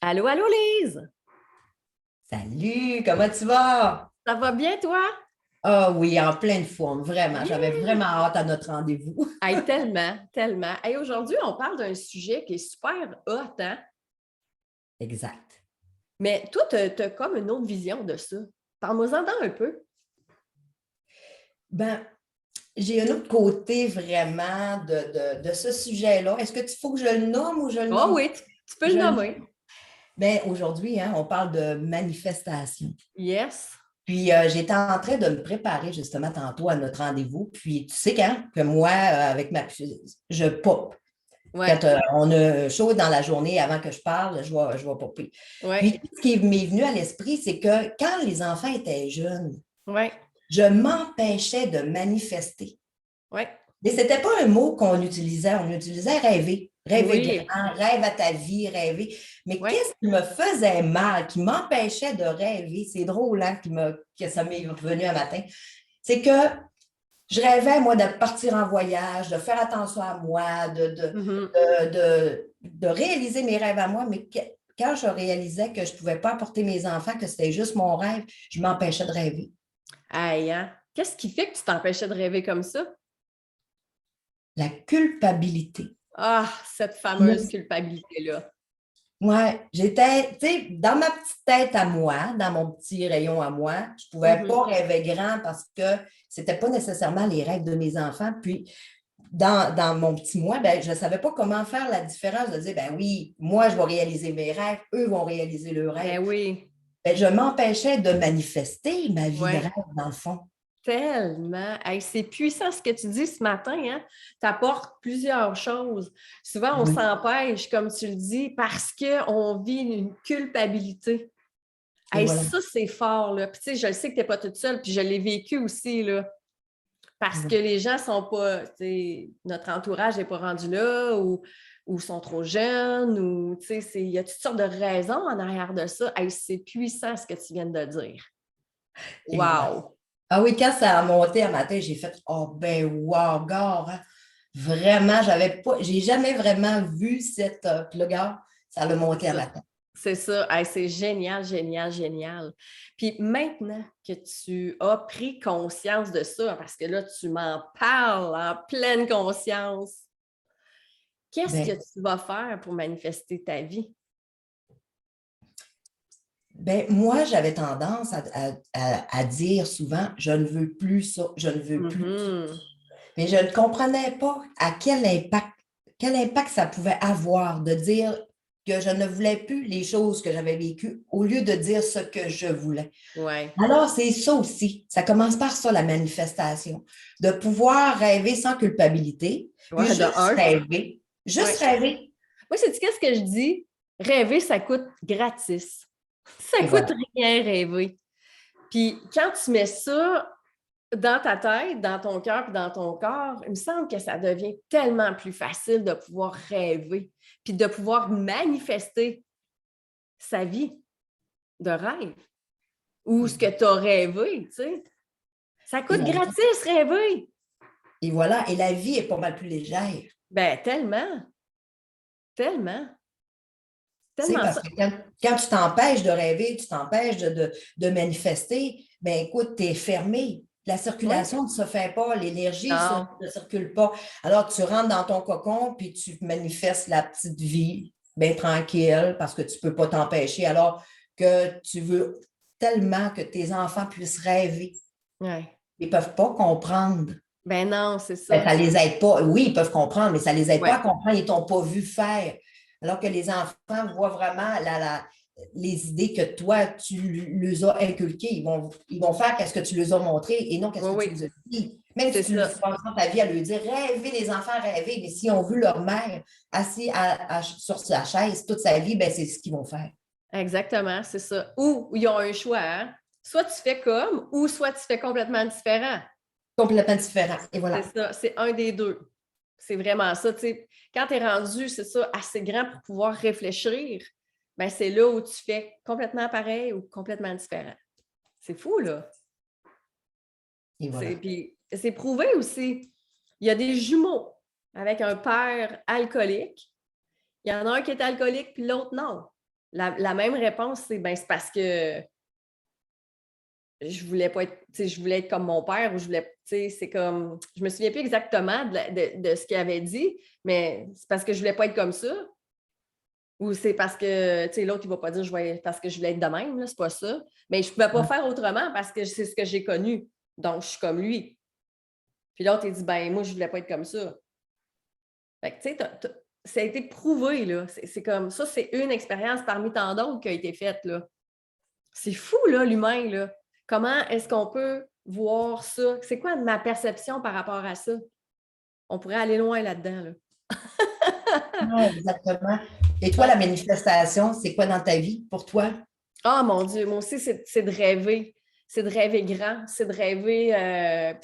Allô, allô, Lise! Salut, comment tu vas? Ça va bien, toi? Ah oui, en pleine forme, vraiment. J'avais Yeah! vraiment hâte à notre rendez-vous. Hey, tellement, tellement. Hey, aujourd'hui, on parle d'un sujet qui est super hot, hein? Exact. Mais toi, tu as comme une autre vision de ça. Parle-moi-en un peu. Ben, j'ai un autre côté vraiment de ce sujet-là. Est-ce qu'il faut que je le nomme ou je le Oh nomme pas? oui, tu peux Je le le- nommer. Ben, aujourd'hui, hein, on parle de manifestation. Yes. Puis, j'étais en train de me préparer justement tantôt à notre rendez-vous. Puis, tu sais quand? Que moi, avec je pop. Ouais, Quand on a chaud dans la journée avant que je parle, je vais popper. ouais, Puis, ce qui m'est venu à l'esprit, c'est que quand les enfants étaient jeunes, ouais, je m'empêchais de manifester. ouais. Mais ce n'était pas un mot qu'on utilisait, on utilisait rêver. Rêver Oui, grand, rêve à ta vie, rêver. Mais ouais. qu'est-ce qui me faisait mal, qui m'empêchait de rêver? C'est drôle hein, que ça m'est revenu un matin. C'est que je rêvais, moi, de partir en voyage, de faire attention à moi, Mhm. de réaliser mes rêves à moi, mais quand je réalisais que je ne pouvais pas apporter mes enfants, que c'était juste mon rêve, je m'empêchais de rêver. Hey, hein? Qu'est-ce qui fait que tu t'empêchais de rêver comme ça? La culpabilité. Ah, cette fameuse culpabilité-là. Ouais, j'étais, tu sais, dans ma petite tête à moi, dans mon petit rayon à moi, je ne pouvais Mhm. pas rêver grand parce que ce n'était pas nécessairement les rêves de mes enfants. Puis, dans mon petit moi, ben, je ne savais pas comment faire la différence de dire, ben oui, moi, je vais réaliser mes rêves, eux vont réaliser leurs rêves. Ben oui, Ben, je m'empêchais de manifester ma vie de ouais. rêve, dans le fond. Tellement. Hey, c'est puissant ce que tu dis ce matin, hein? Tu apportes plusieurs choses. Souvent, on Oui, s'empêche, comme tu le dis, parce qu'on vit une culpabilité. et Hey, voilà. ça, c'est fort, là. Puis, tu sais, je le sais que tu n'es pas toute seule, puis je l'ai vécu aussi, là. Parce que Oui, les gens sont pas, tu sais, notre entourage n'est pas rendu là ou sont trop jeunes ou, tu sais, il y a toutes sortes de raisons en arrière de ça. Hey, c'est puissant ce que tu viens de dire. et voilà. Wow! Ah oui, quand ça a monté un matin, j'ai fait, oh ben, wow, gars, hein. Vraiment, j'ai jamais vraiment vu cette, puis là, gars, ça l'a C'est monté un ça. matin. C'est ça. Hey, c'est génial, génial, génial. Puis maintenant que tu as pris conscience de ça, parce que là, tu m'en parles en pleine conscience, qu'est-ce que Ben, tu vas faire pour manifester ta vie? ben, moi, j'avais tendance à dire souvent, je ne veux plus ça, je ne veux plus ça. Mhm. Mais je ne comprenais pas à quel impact ça pouvait avoir de dire que je ne voulais plus les choses que j'avais vécues au lieu de dire ce que je voulais. Ouais. Alors, c'est ça aussi. Ça commence par ça, la manifestation. De pouvoir rêver sans culpabilité, puis Ouais, de un. juste Ouais. rêver. Moi, sais-tu qu'est-ce que je dis? Rêver, ça coûte gratis. Ça Et coûte voilà. rien rêver. Puis quand tu mets ça dans ta tête, dans ton cœur et dans ton corps, il me semble que ça devient tellement plus facile de pouvoir rêver puis de pouvoir manifester sa vie de rêve ou ce que tu as rêvé, tu sais. Ça Et coûte la vie, gratis rêver. et voilà. Et la vie est pas mal plus légère. Ben tellement, tellement, Tu sais, tellement parce ça. que quand tu t'empêches de rêver, tu t'empêches de manifester, ben écoute, tu es fermé. La Oui. circulation ne se fait pas, l'énergie Non. ne circule pas. Alors, tu rentres dans ton cocon, puis tu manifestes la petite vie, bien tranquille, parce que tu ne peux pas t'empêcher, alors que tu veux tellement que tes enfants puissent rêver. Ouais. Ils ne peuvent pas comprendre. Ben non, c'est Ben, ça. ça ne les aide pas. Oui, ils peuvent comprendre, mais ça ne les aide pas à Ouais. comprendre. Ils ne t'ont pas vu faire. Alors que les enfants voient vraiment les idées que toi, tu leur as inculquées. Ils vont faire ce que tu leur as montré et non qu'est-ce Oui, que tu oui, les as dit. Même c'est si tu ça. passes ta vie à leur dire rêver, les enfants rêver, mais s'ils ont vu leur mère assise sur sa chaise toute sa vie, ben, c'est ce qu'ils vont faire. Exactement, c'est ça. Ou ils ont un choix, hein? Soit tu fais comme, ou soit tu fais complètement différent. Complètement différent. Et C'est voilà. ça, c'est un des deux. C'est vraiment ça. Tu sais, quand tu es rendu, c'est ça, assez grand pour pouvoir réfléchir, ben c'est là où tu fais complètement pareil ou complètement différent. C'est fou, là. Et voilà. Puis c'est prouvé aussi. Il y a des jumeaux avec un père alcoolique. Il y en a un qui est alcoolique, puis l'autre non. La même réponse, c'est ben, c'est parce que je voulais pas être, je voulais être comme mon père ou je voulais, c'est comme, je me souviens plus exactement de ce qu'il avait dit, mais c'est parce que je voulais pas être comme ça ou c'est parce que, l'autre, il va pas dire parce que je voulais être de même, là, c'est pas ça. Mais je pouvais pas faire autrement parce que c'est ce que j'ai connu. Donc, je suis comme lui. Puis l'autre, il dit, ben, moi, je voulais pas être comme ça. Fait que, ça a été prouvé, là. C'est comme, ça, c'est une expérience parmi tant d'autres qui a été faite, là. C'est fou, là, l'humain, là. Comment est-ce qu'on peut voir ça? C'est quoi ma perception par rapport à ça? On pourrait aller loin là-dedans, là. Non, exactement. Et toi, la manifestation, c'est quoi dans ta vie pour toi? Ah, mon Dieu, moi aussi, c'est de rêver. C'est de rêver grand. C'est de rêver.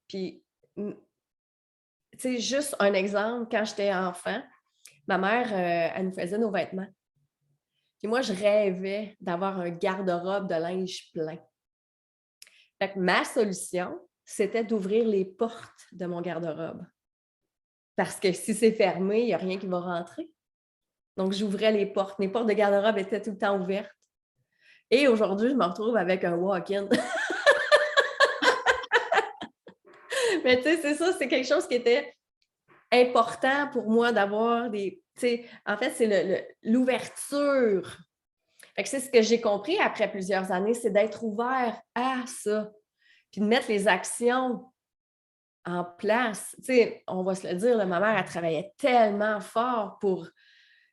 Puis, tu sais, juste un exemple, quand j'étais enfant, ma mère, elle nous faisait nos vêtements. Puis moi, je rêvais d'avoir un garde-robe de linge plein. Fait que ma solution, c'était d'ouvrir les portes de mon garde-robe. Parce que si c'est fermé, il n'y a rien qui va rentrer. Donc, j'ouvrais les portes. Mes portes de garde-robe étaient tout le temps ouvertes. Et aujourd'hui, je me retrouve avec un walk-in. Mais tu sais, c'est ça, c'est quelque chose qui était important pour moi d'avoir des... En fait, c'est l'ouverture. Fait que c'est ce que j'ai compris après plusieurs années, c'est d'être ouvert à ça. Puis de mettre les actions en place. On va se le dire, là, ma mère, elle travaillait tellement fort pour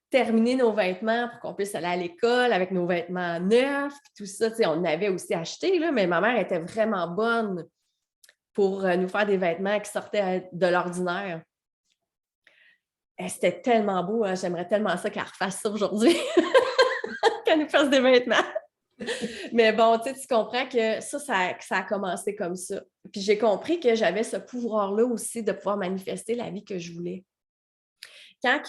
terminer nos vêtements, pour qu'on puisse aller à l'école avec nos vêtements neufs, tout ça. On avait aussi acheté, là, mais ma mère était vraiment bonne pour nous faire des vêtements qui sortaient de l'ordinaire. C'était tellement beau, hein? J'aimerais tellement ça qu'elle refasse ça aujourd'hui, qu'elle nous fasse des vêtements. Mais bon, tu comprends que ça a commencé comme ça. Puis j'ai compris que j'avais ce pouvoir-là aussi de pouvoir manifester la vie que je voulais. Quand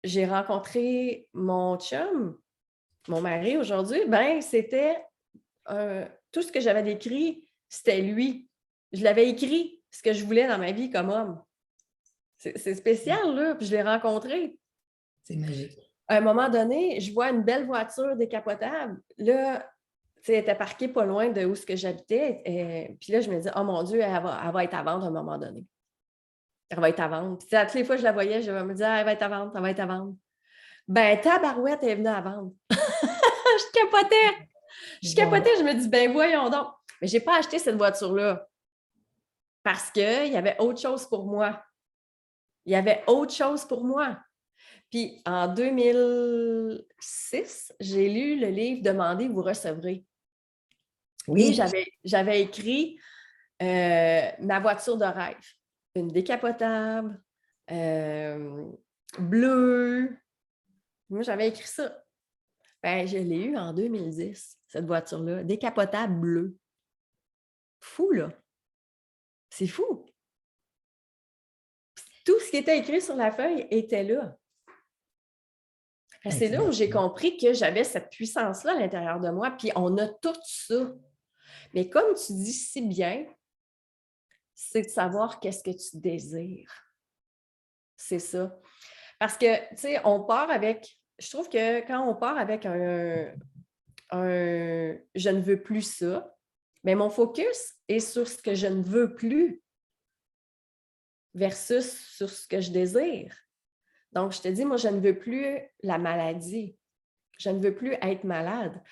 j'ai rencontré mon chum, mon mari aujourd'hui, ben c'était tout ce que j'avais décrit, c'était lui. Je l'avais écrit, ce que je voulais dans ma vie comme homme. C'est spécial, là, puis je l'ai rencontré. C'est magique. À un moment donné, je vois une belle voiture décapotable. Là, elle était parquée pas loin de où j'habitais. Puis là, je me dis, oh mon Dieu, elle va être à vendre à un moment donné. Elle va être à vendre. Puis toutes les fois que je la voyais, je me disais, elle va être à vendre, elle va être à vendre. Ben, tabarouette est venue à vendre. Je capotais. Je me dis, ben voyons donc. Mais je n'ai pas acheté cette voiture-là parce qu'il y avait autre chose pour moi. Il y avait autre chose pour moi. Puis en 2006, j'ai lu le livre Demandez, vous recevrez. Oui. Et j'avais écrit ma voiture de rêve. Une décapotable, bleue. Moi, j'avais écrit ça. Ben, je l'ai eu en 2010, cette voiture-là, décapotable bleue. Fou, là. C'est fou. Tout ce qui était écrit sur la feuille était là. C'est là où j'ai compris que j'avais cette puissance-là à l'intérieur de moi, puis on a tout ça. Mais comme tu dis si bien, c'est de savoir qu'est-ce que tu désires. C'est ça. Parce que, tu sais, on part avec... Je trouve que quand on part avec un je ne veux plus ça, mais mon focus est sur ce que je ne veux plus versus sur ce que je désire. Donc, je te dis, moi, je ne veux plus la maladie. Je ne veux plus être malade.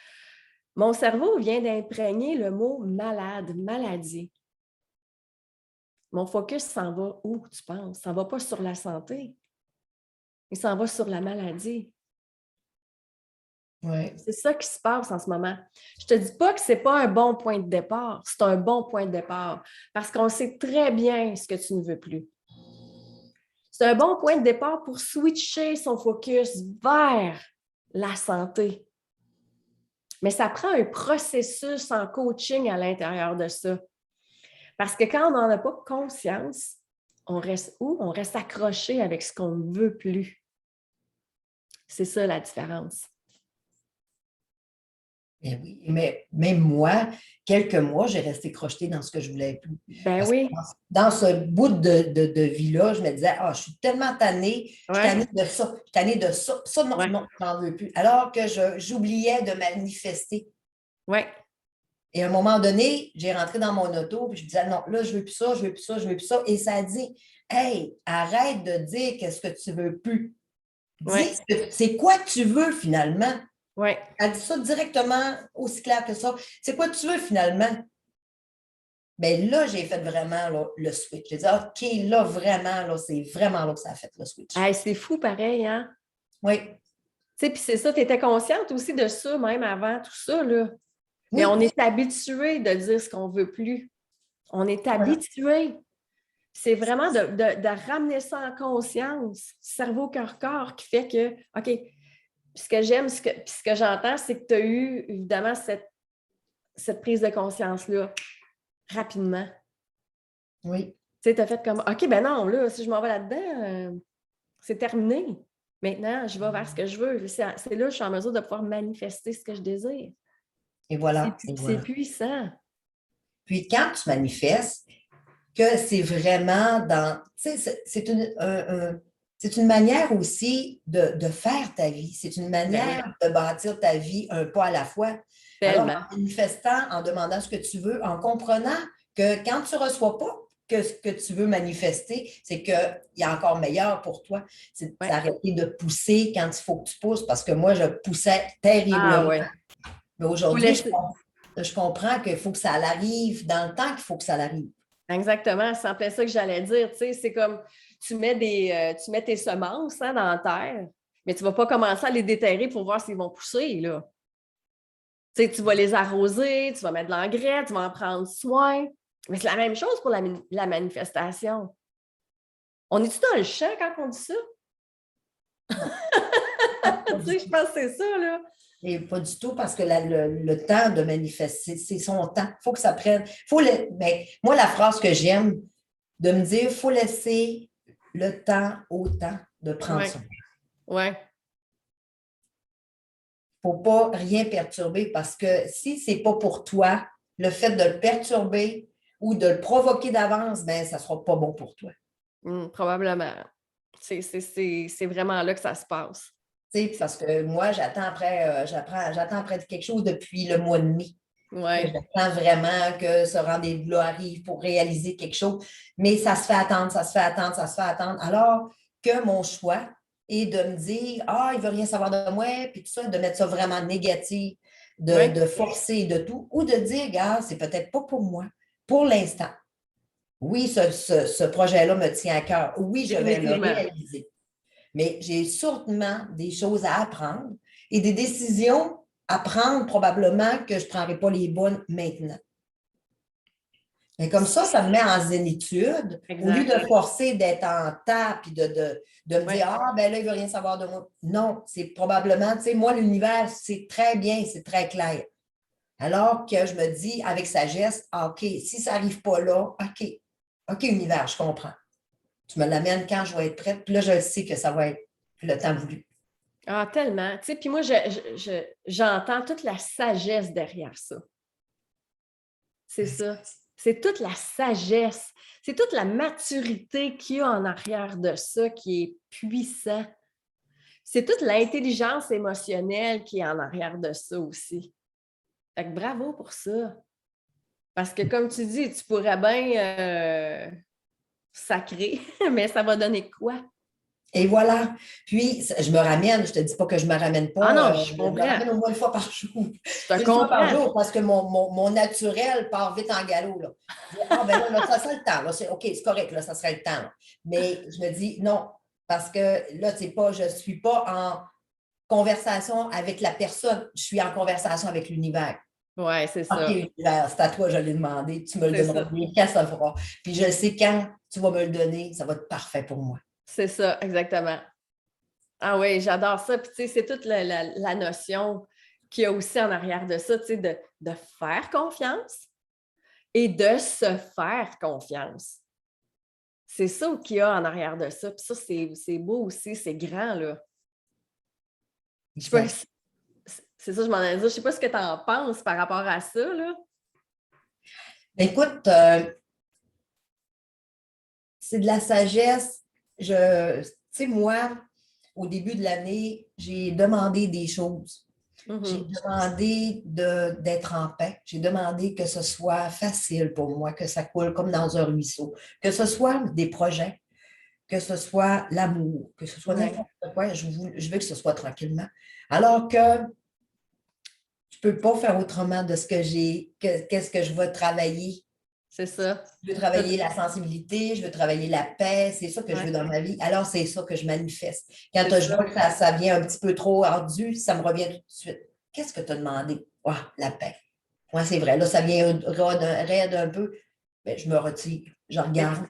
Mon cerveau vient d'imprégner le mot malade, maladie. Mon focus s'en va où, tu penses? Ça ne va pas sur la santé. Il s'en va sur la maladie. Ouais. C'est ça qui se passe en ce moment. Je ne te dis pas que ce n'est pas un bon point de départ. C'est un bon point de départ parce qu'on sait très bien ce que tu ne veux plus. C'est un bon point de départ pour switcher son focus vers la santé. Mais ça prend un processus en coaching à l'intérieur de ça. Parce que quand on n'en a pas conscience, on reste où? On reste accroché avec ce qu'on ne veut plus. C'est ça la différence. Mais oui, mais même moi, quelques mois, j'ai resté crochetée dans ce que je voulais plus. Ben Parce que oui, dans ce bout de vie-là, je me disais, ah, je suis tellement tannée, je suis ouais, tannée de ça, je suis tannée de ça, ça, non, ouais, non, je n'en veux plus. Alors que j'oubliais de manifester. ouais. Et à un moment donné, j'ai rentré dans mon auto, puis je disais, non, là, je veux plus ça, je veux plus ça, je veux plus ça. Et ça a dit, hey, arrête de dire qu'est-ce que tu veux plus. Dis, Ouais, c'est quoi que tu veux finalement? ouais. Elle dit ça directement, aussi clair que ça. C'est quoi que tu veux finalement? Bien là, j'ai fait vraiment là, le switch. J'ai dit, OK, là, vraiment, là, c'est vraiment là que ça a fait le switch. Hey, c'est fou pareil, hein? Oui, Tu sais, puis c'est ça, tu étais consciente aussi de ça, même avant tout ça, là. Mais on oui, est habitué de dire ce qu'on veut plus. On est voilà. habitué. C'est vraiment de ramener ça en conscience, cerveau, cœur, corps, qui fait que, OK, puis ce que j'aime, puis ce que j'entends, c'est que tu as eu évidemment cette prise de conscience-là rapidement. Oui, Tu sais, tu as fait comme, OK, ben non, là, si je m'en vais là-dedans, c'est terminé. Maintenant, je vais vers ce que je veux. C'est là que je suis en mesure de pouvoir manifester ce que je désire. et voilà, et C'est voilà. puissant. Puis quand tu manifestes, que c'est vraiment dans, tu sais, c'est une manière aussi de faire ta vie. C'est une Ben oui, manière de bâtir ta vie un pas à la fois. Alors, tellement. en manifestant, en demandant ce que tu veux, en comprenant que quand tu ne reçois pas que ce que tu veux manifester, c'est qu'il y a encore meilleur pour toi. C'est Ouais. d'arrêter de pousser quand il faut que tu pousses, parce que moi, je poussais Ah terriblement. ouais. Mais Faut aujourd'hui, laisser. je comprends qu'il faut que ça arrive dans le temps qu'il faut que ça arrive. Exactement, c'est en plein ça que j'allais dire. Tu sais, c'est comme tu mets tes semences hein, dans la terre, mais tu ne vas pas commencer à les déterrer pour voir s'ils vont pousser, là. Tu sais, tu vas les arroser, tu vas mettre de l'engrais, tu vas en prendre soin. Mais c'est la même chose pour la manifestation. On est-tu dans le champ quand on dit ça? Non, pas Tu du sais, je tout. pense que c'est ça, là. Et pas du tout, parce que le temps de manifester, c'est son temps. Il faut que ça prenne. Ben, moi, la phrase que j'aime, de me dire, il faut laisser le temps au temps de prendre Oui, son temps. oui, Il ne faut pas rien perturber, parce que si ce n'est pas pour toi, le fait de le perturber ou de le provoquer d'avance, ben, ça ne sera pas bon pour toi. probablement. C'est vraiment là que ça se passe. Tu sais, parce que moi, j'attends après quelque chose depuis le mois de mai. Oui, J'attends vraiment que ce rendez-vous-là arrive pour réaliser quelque chose. Mais ça se fait attendre, ça se fait attendre, ça se fait attendre. Alors que mon choix est de me dire, ah, il ne veut rien savoir de moi, puis tout ça, de mettre ça vraiment négatif, oui, de forcer de tout, ou de dire, gars, c'est peut-être pas pour moi, pour l'instant. Oui, ce projet-là me tient à cœur. Oui, je vais le définitivement. réaliser. Mais j'ai sûrement des choses à apprendre et des décisions à prendre probablement que je ne prendrai pas les bonnes maintenant. Mais comme ça me met en zénitude, au lieu Exact. de forcer d'être en tape et de me Oui, dire, ah, ben là, il ne veut rien savoir de moi. Non, c'est probablement, tu sais, moi, l'univers, c'est très bien, c'est très clair. Alors que je me dis avec sagesse, ah, OK, si ça n'arrive pas là, OK, OK, univers, je comprends. Tu me l'amènes quand je vais être prête, puis là, je sais que ça va être le temps voulu. ah, tellement. Tu sais, puis moi, j'entends toute la sagesse derrière ça. C'est ça. C'est toute la sagesse. C'est toute la maturité qu'il y a en arrière de ça qui est puissant. C'est toute l'intelligence émotionnelle qui est en arrière de ça aussi. Fait que bravo pour ça. Parce que comme tu dis, tu pourrais bien sacrer, mais ça va donner quoi? Et voilà. Puis, je me ramène, je ne te dis pas que je ne me ramène Ah pas, non, je je me comprends. ramène au moins une fois par jour. Je te Une fois par comprends. jour, parce que mon naturel part vite en galop. Là. Je dis, ah, ben là, ça serait le temps. Là. OK, c'est correct, là, ça serait le temps. Là. Mais je me dis non, parce que là, je ne suis pas en conversation avec la personne, je suis en conversation avec l'univers. Oui, c'est OK, ça. univers, c'est à toi, je l'ai demandé, tu me le C'est donneras ça. bien quand ça fera. Puis je sais quand tu vas me le donner, ça va être parfait pour moi. C'est ça, exactement. Ah oui, j'adore ça. Puis, tu sais, c'est toute la notion qu'il y a aussi en arrière de ça, tu sais, de faire confiance et de se faire confiance. C'est ça qu'il y a en arrière de ça. Puis ça, c'est beau aussi, c'est grand, là. Je peux, Exact. C'est ça, je m'en allais dire. Je ne sais pas ce que tu en penses par rapport à ça, là. Écoute, c'est de la sagesse. Tu sais, moi, au début de l'année, j'ai demandé des choses. J'ai demandé d'être en paix. J'ai demandé que ce soit facile pour moi, que ça coule comme dans un ruisseau, que ce soit des projets, que ce soit l'amour, que ce soit n'importe quoi. Je veux que ce soit tranquillement. Alors que je ne peux pas faire autrement de ce que j'ai, qu'est-ce que je vais travailler. C'est ça. Je veux travailler la sensibilité, je veux travailler la paix, c'est ça que je veux dans ma vie. Alors, c'est ça que je manifeste. Quand je vois que ça vient un petit peu trop ardu, ça me revient tout de suite. Qu'est-ce que tu as demandé? La paix. Oui, c'est vrai. Là, ça vient raide un peu. Bien, je me retire, je regarde.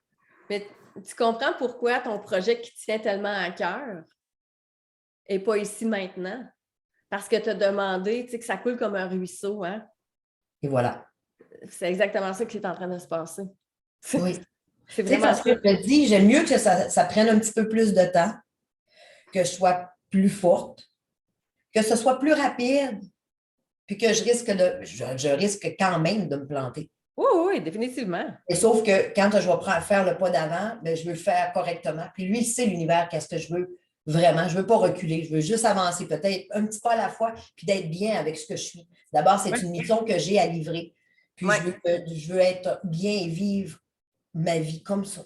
Mais tu comprends pourquoi ton projet qui tient tellement à cœur n'est pas ici maintenant? Parce que tu as demandé, tu sais, que ça coule comme un ruisseau, hein? Et voilà. C'est exactement ça qui est en train de se passer. Oui. C'est vraiment parce que je me dis, j'aime mieux que ça prenne un petit peu plus de temps, que je sois plus forte, que ce soit plus rapide, puis que je risque quand même de me planter. Oui, définitivement. Et sauf que quand je vais faire le pas d'avant, bien, je veux le faire correctement. Puis lui, il sait l'univers, qu'est-ce que je veux vraiment. Je ne veux pas reculer, je veux juste avancer peut-être un petit pas à la fois, puis d'être bien avec ce que je suis. D'abord, c'est une mission que j'ai à livrer. Puis je veux être bien et vivre ma vie comme ça.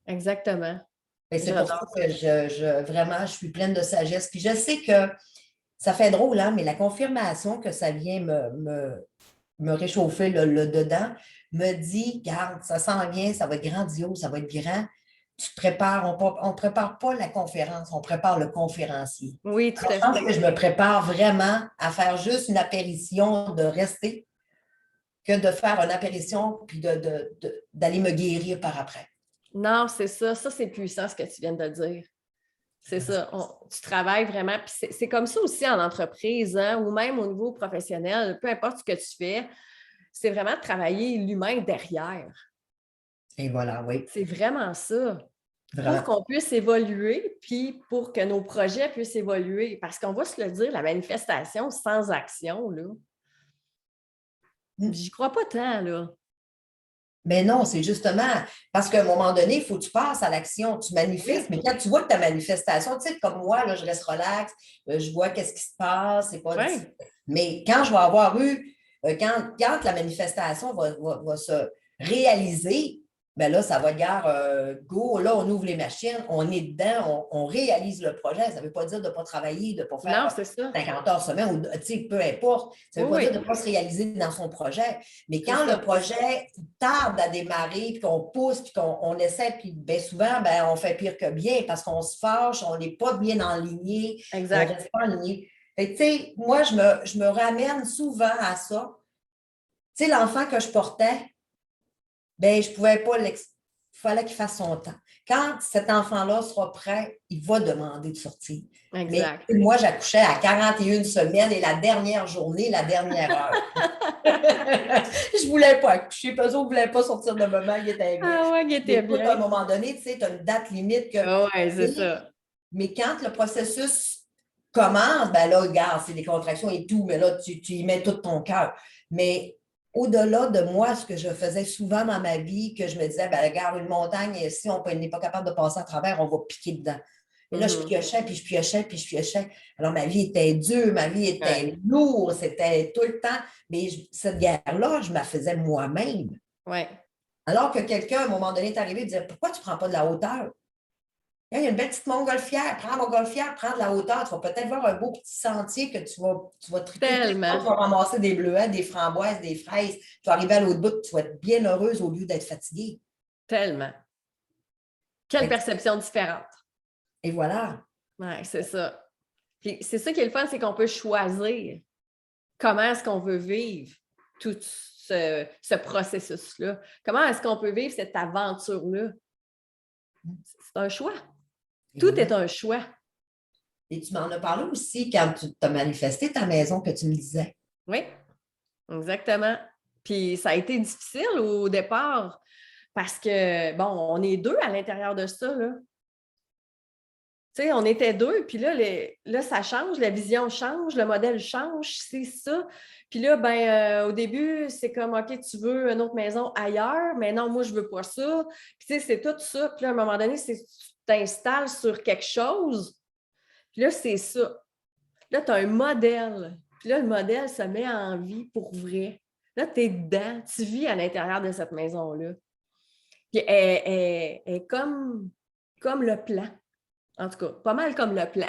Exactement. Et c'est pour ça que vraiment, je suis pleine de sagesse. Puis je sais que ça fait drôle, hein, mais la confirmation que ça vient me réchauffer le dedans, me dit, garde, ça s'en vient, ça va être grandiose, ça va être grand. Tu te prépares, on ne prépare pas la conférence, on prépare le conférencier. Oui, tout à fait. Je pense que je me prépare vraiment à faire juste une apparition, de rester, que de faire une apparition puis d'aller me guérir par après. Non, c'est ça. Ça, c'est puissant ce que tu viens de dire. C'est ça. Tu travailles vraiment. Puis c'est comme ça aussi en entreprise, hein, ou même au niveau professionnel, peu importe ce que tu fais, c'est vraiment de travailler l'humain derrière. Et voilà, oui. C'est vraiment ça. Vraiment. Pour qu'on puisse évoluer, puis pour que nos projets puissent évoluer. Parce qu'on va se le dire, la manifestation sans action, là, j'y crois pas tant, là. Mais non, c'est justement parce qu'à un moment donné, il faut que tu passes à l'action, tu manifestes, mais quand tu vois que ta manifestation, tu sais, comme moi, là, je reste relax, je vois qu'est-ce qui se passe, c'est pas mais quand je vais avoir eu, quand la manifestation va se réaliser, bien là, ça va dire go, là, on ouvre les machines, on est dedans, on réalise le projet. Ça ne veut pas dire de ne pas travailler, de ne pas faire 50 heures semaine, ou tu sais, peu importe. Ça ne veut pas dire de ne pas se réaliser dans son projet. Mais quand le projet tarde à démarrer, puis qu'on pousse, puis qu'on essaie, puis bien souvent, ben, on fait pire que bien parce qu'on se fâche, on n'est pas bien enligné, on ne reste pas aligné. Fait que, tu sais, moi, je me ramène souvent à ça. Tu sais, l'enfant que je portais, bien, je ne pouvais pas il fallait qu'il fasse son temps. Quand cet enfant-là sera prêt, il va demander de sortir. Exact. Mais moi, j'accouchais à 41 semaines et la dernière journée, la dernière heure. Je ne voulais pas accoucher. Eux autres ne voulaient pas sortir de moment, il était bien. Ah ouais, il était bien. À un moment donné, tu sais, tu as une date limite que. Oui, c'est ça. Mais quand le processus commence, ben là, regarde, c'est des contractions et tout, mais là, tu y mets tout ton cœur. Mais au-delà de moi, ce que je faisais souvent dans ma vie, que je me disais, ben regarde, une montagne, et si on n'est pas capable de passer à travers, on va piquer dedans. Et là, je piochais, puis je piochais, puis je piochais. Alors, ma vie était dure, ma vie était lourde, c'était tout le temps. Mais cette guerre-là, je me la faisais moi-même. Oui. Alors que quelqu'un, à un moment donné, est arrivé et disait, pourquoi tu ne prends pas de la hauteur? Il y a une belle petite montgolfière. Prends la montgolfière, prends de la hauteur. Tu vas peut-être voir un beau petit sentier que tu vas triper. Tellement. Tu vas ramasser des bleuets, des framboises, des fraises. Tu vas arriver à l'autre bout, tu vas être bien heureuse au lieu d'être fatiguée. Tellement. Quelle perception différente. Et voilà. Oui, c'est ça. Puis c'est ça qui est le fun, c'est qu'on peut choisir comment est-ce qu'on veut vivre tout ce processus-là. Comment est-ce qu'on peut vivre cette aventure-là? C'est un choix. Tout est un choix. Et tu m'en as parlé aussi quand tu as manifesté ta maison que tu me disais. Oui, exactement. Puis ça a été difficile au départ parce que, bon, on est deux à l'intérieur de ça, là. Tu sais, on était deux, puis là, ça change, la vision change, le modèle change, c'est ça. Puis là, au début, c'est comme, OK, tu veux une autre maison ailleurs, mais non, moi, je veux pas ça. Puis tu sais, c'est tout ça. Puis là, à un moment donné, tu t'installes sur quelque chose, puis là, c'est ça. Là, tu as un modèle. Puis là, le modèle se met en vie pour vrai. Là, tu es dedans, tu vis à l'intérieur de cette maison-là. Puis elle est comme le plan. En tout cas, pas mal comme le plan.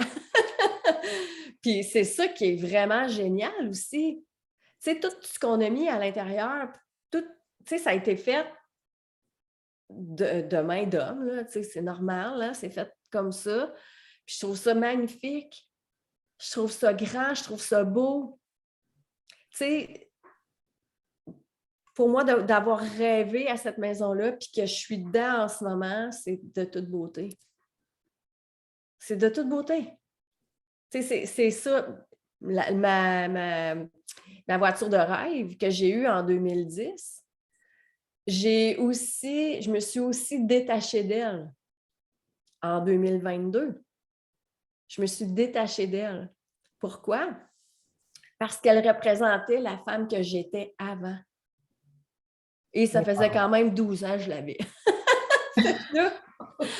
Puis c'est ça qui est vraiment génial aussi. Tu sais, tout ce qu'on a mis à l'intérieur, tout, tu sais, ça a été fait de main d'homme, là, tu sais, c'est normal, là, c'est fait comme ça. Puis je trouve ça magnifique. Je trouve ça grand, je trouve ça beau. Tu sais, pour moi, d'avoir rêvé à cette maison-là, puis que je suis dedans en ce moment, c'est de toute beauté. C'est de toute beauté. Tu sais, c'est ça, ma voiture de rêve que j'ai eue en 2010. Je me suis aussi détachée d'elle en 2022. Je me suis détachée d'elle. Pourquoi? Parce qu'elle représentait la femme que j'étais avant. Et ça faisait quand même 12 ans que je l'avais.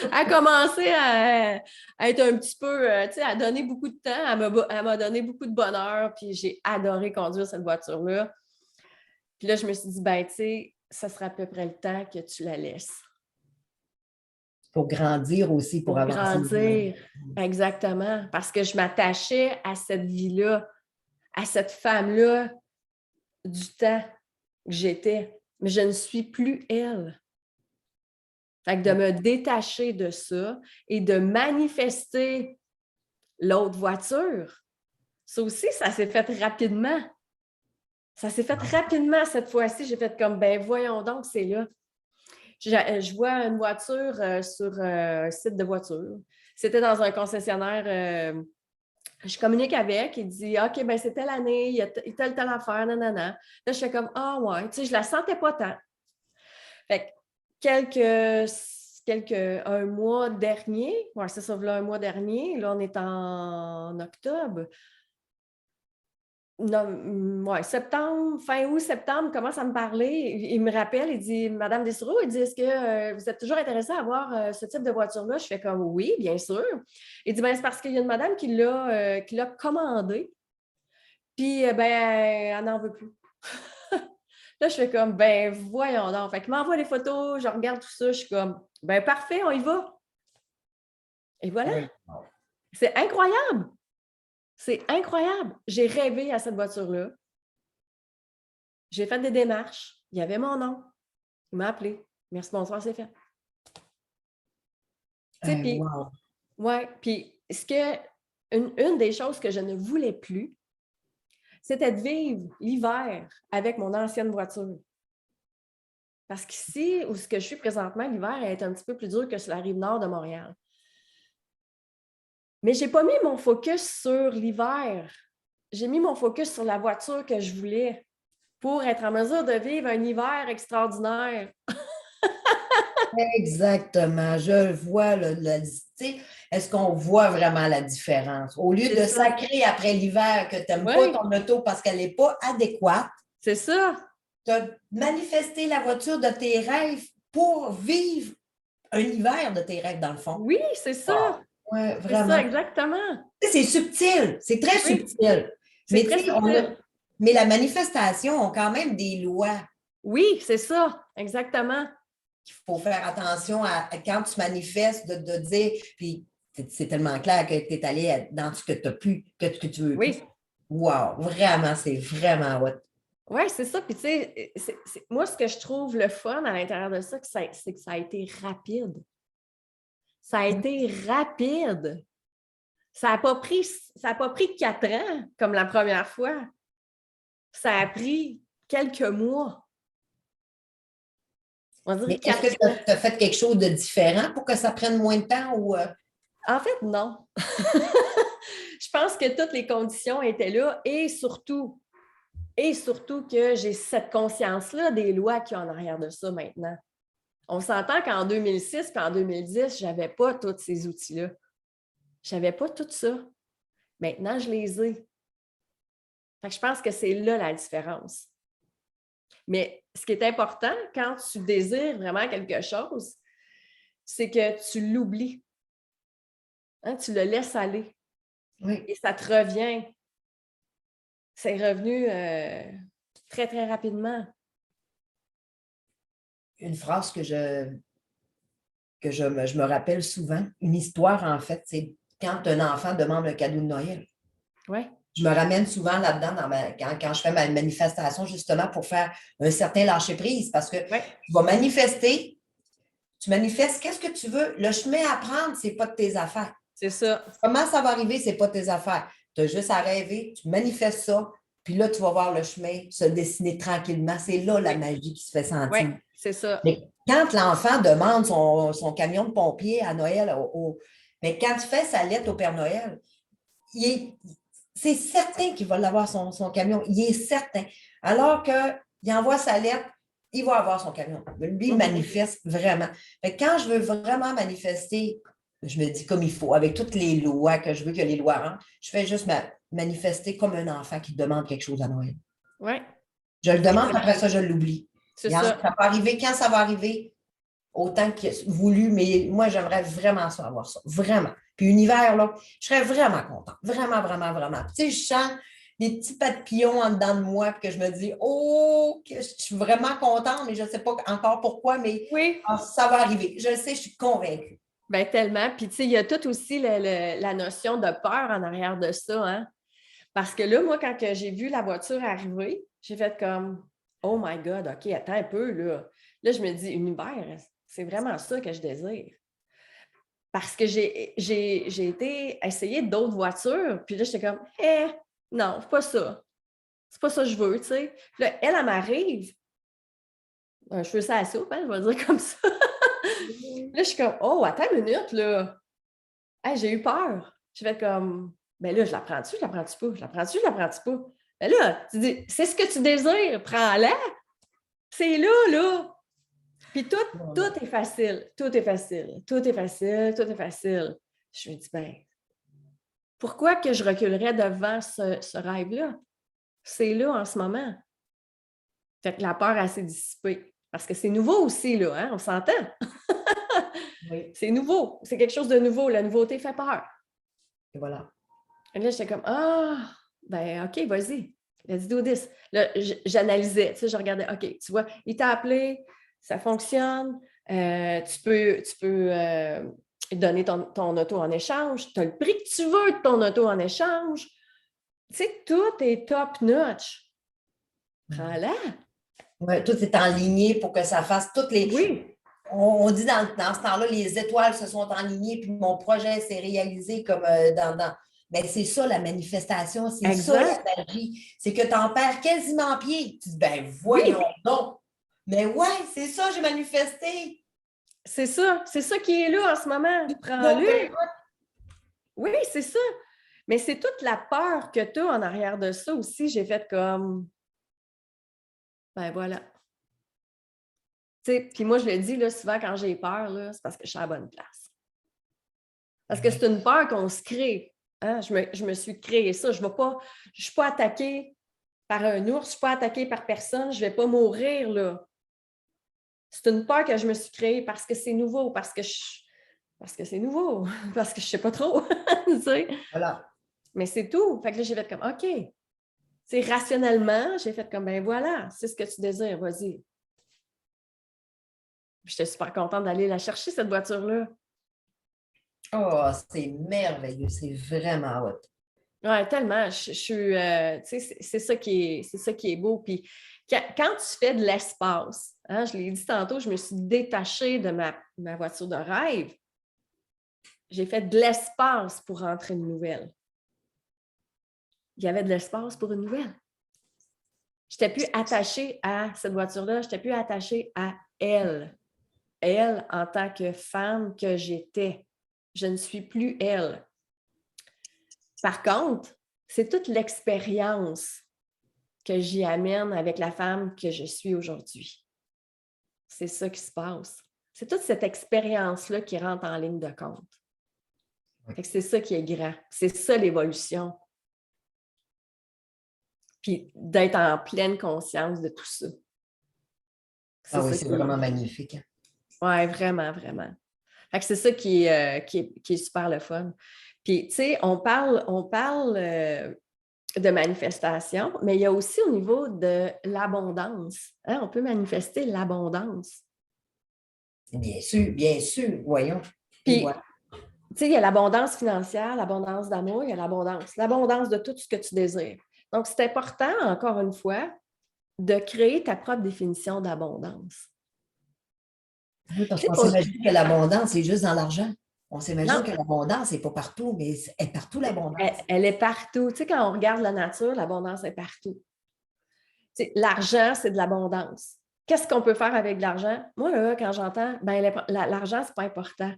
Elle a commencé à être un petit peu, tu sais, à donner beaucoup de temps. Elle m'a donné beaucoup de bonheur, puis j'ai adoré conduire cette voiture-là. Puis là, je me suis dit, tu sais, ça sera à peu près le temps que tu la laisses. Pour grandir aussi, pour avancer. Grandir, exactement. Parce que je m'attachais à cette vie-là, à cette femme-là du temps que j'étais. Mais je ne suis plus elle. Fait que de me détacher de ça et de manifester l'autre voiture, ça aussi, ça s'est fait rapidement. Ça s'est fait rapidement cette fois-ci. J'ai fait comme, voyons donc, c'est là. Je vois une voiture sur un site de voiture. C'était dans un concessionnaire. Je communique avec, il dit « OK, c'est telle année, il y a telle affaire, nanana. » Là, je fais comme « Ah ouais, tu sais, je la sentais pas tant. » Fait que un mois dernier, c'est ça, là, un mois dernier, là, on est en octobre. Non, septembre, fin août, septembre, il commence à me parler. Il me rappelle, il dit « Madame Dessureau, il dit, est-ce que vous êtes toujours intéressée à avoir ce type de voiture-là? » Je fais comme « Oui, bien sûr. » Il dit « C'est parce qu'il y a une madame qui l'a commandé, puis elle n'en veut plus. » Là, je fais comme voyons donc. Fait qu'il m'envoie les photos, je regarde tout ça, je suis comme parfait, on y va. Et voilà. C'est incroyable. C'est incroyable. J'ai rêvé à cette voiture-là. J'ai fait des démarches. Il y avait mon nom. Il m'a appelé. Merci, bonsoir, c'est fait. Puis, ouais, puis une des choses que je ne voulais plus, c'était de vivre l'hiver avec mon ancienne voiture. Parce qu'ici, où je suis présentement, l'hiver est un petit peu plus dur que sur la rive nord de Montréal. Mais je n'ai pas mis mon focus sur l'hiver. J'ai mis mon focus sur la voiture que je voulais pour être en mesure de vivre un hiver extraordinaire. Exactement. Je vois est-ce qu'on voit vraiment la différence? Au lieu de sacrer après l'hiver que tu n'aimes pas ton auto parce qu'elle n'est pas adéquate, c'est ça. Tu as manifesté la voiture de tes rêves pour vivre un hiver de tes rêves, dans le fond. Oui, c'est ça. Oui, vraiment. C'est ça, exactement. C'est subtil, c'est très subtil. C'est très subtil. Mais la manifestation a quand même des lois. Oui, c'est ça, exactement. Il faut faire attention à quand tu manifestes, de dire, puis c'est tellement clair que tu es allé dans ce que tu as pu, que tu veux. Oui. Wow, vraiment, c'est vraiment hot. Oui, c'est ça. Puis, tu sais, moi, ce que je trouve le fun à l'intérieur de ça, c'est que ça a été rapide. Ça a été rapide. Ça n'a pas pris 4 ans comme la première fois. Ça a pris quelques mois. Mais est-ce que tu as fait quelque chose de différent pour que ça prenne moins de temps? Ou En fait, non. Je pense que toutes les conditions étaient là et surtout que j'ai cette conscience-là des lois qu'il y a en arrière de ça maintenant. On s'entend qu'en 2006 et en 2010, je n'avais pas tous ces outils-là. Je n'avais pas tout ça. Maintenant, je les ai. Fait que je pense que c'est là la différence. Mais ce qui est important quand tu désires vraiment quelque chose, c'est que tu l'oublies. Hein, tu le laisses aller. Oui. Et ça te revient. C'est revenu très, très rapidement. Une phrase que je me rappelle souvent, une histoire en fait, c'est quand un enfant demande le cadeau de Noël. Oui. Je me ramène souvent là-dedans quand je fais ma manifestation, justement, pour faire un certain lâcher-prise, parce que tu vas manifester, tu manifestes qu'est-ce que tu veux. Le chemin à prendre, ce n'est pas de tes affaires. C'est ça. Comment ça va arriver, ce n'est pas de tes affaires. Tu as juste à rêver, tu manifestes ça, puis là, tu vas voir le chemin se dessiner tranquillement. C'est là la magie qui se fait sentir. Oui, c'est ça. Mais quand l'enfant demande son camion de pompier à Noël, mais quand tu fais sa lettre au Père Noël, c'est certain qu'il va l'avoir son camion. Il est certain. Alors qu'il envoie sa lettre, il va avoir son camion. Lui, il manifeste vraiment. Mais quand je veux vraiment manifester, je me dis comme il faut, avec toutes les lois que je veux que les lois rentrent, je fais juste manifester comme un enfant qui demande quelque chose à Noël. Oui. Je le demande, après ça, je l'oublie. C'est ça. Ça va arriver quand ça va arriver, autant que voulu, mais moi, j'aimerais vraiment ça, avoir ça. Vraiment. Puis l'univers, là, je serais vraiment contente. Vraiment, vraiment, vraiment. Tu sais, je sens des petits papillons en dedans de moi, puis que je me dis, oh, que je suis vraiment contente, mais je ne sais pas encore pourquoi, mais ça va arriver. Je le sais, je suis convaincue. Bien, tellement. Puis, tu sais, il y a tout aussi la notion de peur en arrière de ça, hein? Parce que là, moi, quand j'ai vu la voiture arriver, j'ai fait comme, oh my God, OK, attends un peu, là. Là, je me dis, univers, c'est vraiment ça que je désire. Parce que j'ai été essayer d'autres voitures, puis là, j'étais comme, non, c'est pas ça. C'est pas ça que je veux, tu sais. Là, elle m'arrive, un cheveu ça à la soupe, hein, je vais le dire comme ça. Là, je suis comme, oh, attends une minute, là. Hey, j'ai eu peur. J'ai fait comme, ben là, je la prends-tu, je la prends-tu pas? Je la prends-tu, je la prends-tu pas? Ben là, tu dis, c'est ce que tu désires, prends-la. C'est là, là. Puis tout est facile, tout est facile, tout est facile, tout est facile. Je me dis, ben, pourquoi que je reculerais devant ce rêve-là? C'est là en ce moment. Fait que la peur, elle s'est dissipée. Parce que c'est nouveau aussi, là, hein? On s'entend? Oui. C'est nouveau. C'est quelque chose de nouveau. La nouveauté fait peur. Et voilà. Et là, j'étais comme, ben OK, vas-y. Let's do this. Là, j'analysais, tu sais, je regardais, OK, tu vois, il t'a appelé, ça fonctionne, tu peux donner ton auto en échange, tu as le prix que tu veux de ton auto en échange. Tu sais, tout est top notch. Prends-la. Oui, tout est enligné pour que ça fasse toutes les... Oui. On dit dans ce temps-là, les étoiles se sont enlignées, puis mon projet s'est réalisé comme dans... Mais c'est ça la manifestation, c'est ça la magie. C'est que tu en perds quasiment pied. Tu dis, ben voyons donc. Mais ouais, c'est ça, j'ai manifesté. C'est ça qui est là en ce moment. Prends-le. Oui, c'est ça. Mais c'est toute la peur que tu as en arrière de ça aussi. J'ai fait comme, ben voilà. Tu sais, puis moi, je le dis là, souvent quand j'ai peur, là, c'est parce que je suis à la bonne place. Parce que c'est une peur qu'on se crée. Hein? Je me suis créé ça. Je ne suis pas attaquée par un ours, je ne suis pas attaquée par personne, je ne vais pas mourir, là. C'est une peur que je me suis créée parce que c'est nouveau, parce que c'est nouveau, parce que je ne sais pas trop. Tu sais? Voilà. Mais c'est tout. Fait que là, j'ai fait comme, OK. C'est rationnellement, j'ai fait comme, ben voilà, c'est ce que tu désires, vas-y. J'étais super contente d'aller la chercher, cette voiture-là. Oh, c'est merveilleux, c'est vraiment hot. Oui, tellement. Je suis, tu sais, c'est ça qui est beau. Puis quand tu fais de l'espace, hein, je l'ai dit tantôt, je me suis détachée de ma voiture de rêve. J'ai fait de l'espace pour rentrer une nouvelle. Il y avait de l'espace pour une nouvelle. Je n'étais plus attachée à cette voiture-là, je n'étais plus attachée à elle. Elle, en tant que femme que j'étais. Je ne suis plus elle. Par contre, c'est toute l'expérience que j'y amène avec la femme que je suis aujourd'hui. C'est ça qui se passe. C'est toute cette expérience-là qui rentre en ligne de compte. Fait que c'est ça qui est grand. C'est ça l'évolution. Puis d'être en pleine conscience de tout ça. Ah oui, c'est vraiment magnifique. Oui, vraiment, vraiment. Fait que c'est ça qui est super le fun. Puis, tu sais, on parle de manifestation, mais il y a aussi au niveau de l'abondance. Hein? On peut manifester l'abondance. Bien sûr, voyons. Puis, tu sais, il y a l'abondance financière, l'abondance d'amour, il y a l'abondance de tout ce que tu désires. Donc, c'est important, encore une fois, de créer ta propre définition d'abondance. Oui, parce qu'on s'imagine que l'abondance, c'est juste dans l'argent. On s'imagine que l'abondance n'est pas partout, mais elle est partout, l'abondance. Elle est partout. Tu sais, quand on regarde la nature, l'abondance est partout. Tu sais, l'argent, c'est de l'abondance. Qu'est-ce qu'on peut faire avec de l'argent? Moi, là, quand j'entends, ben, l'argent, c'est pas important.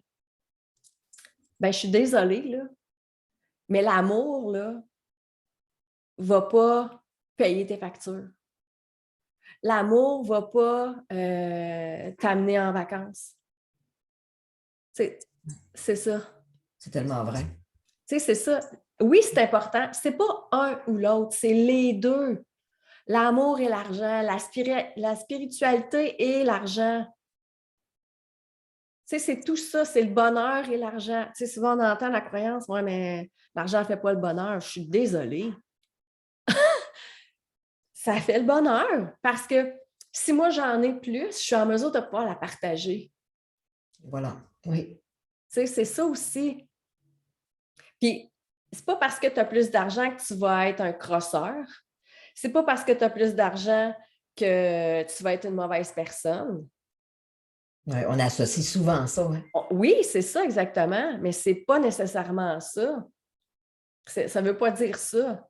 Ben, je suis désolée, là, mais l'amour, là, va pas payer tes factures. L'amour va pas t'amener en vacances. C'est ça. C'est tellement vrai. Tu sais, c'est ça. Oui, c'est important. C'est pas un ou l'autre, c'est les deux. L'amour et l'argent, la spiritualité et l'argent. Tu sais, c'est tout ça, c'est le bonheur et l'argent. Tu sais, souvent on entend la croyance, ouais, mais l'argent ne fait pas le bonheur. Je suis désolée. Ça fait le bonheur parce que si moi j'en ai plus, je suis en mesure de pouvoir la partager. Voilà, oui. Tu sais, c'est ça aussi. Puis, c'est pas parce que tu as plus d'argent que tu vas être un crosseur. C'est pas parce que tu as plus d'argent que tu vas être une mauvaise personne. Ouais, on associe souvent ça. Hein? Oui, c'est ça exactement, mais c'est pas nécessairement ça. Ça veut pas dire ça.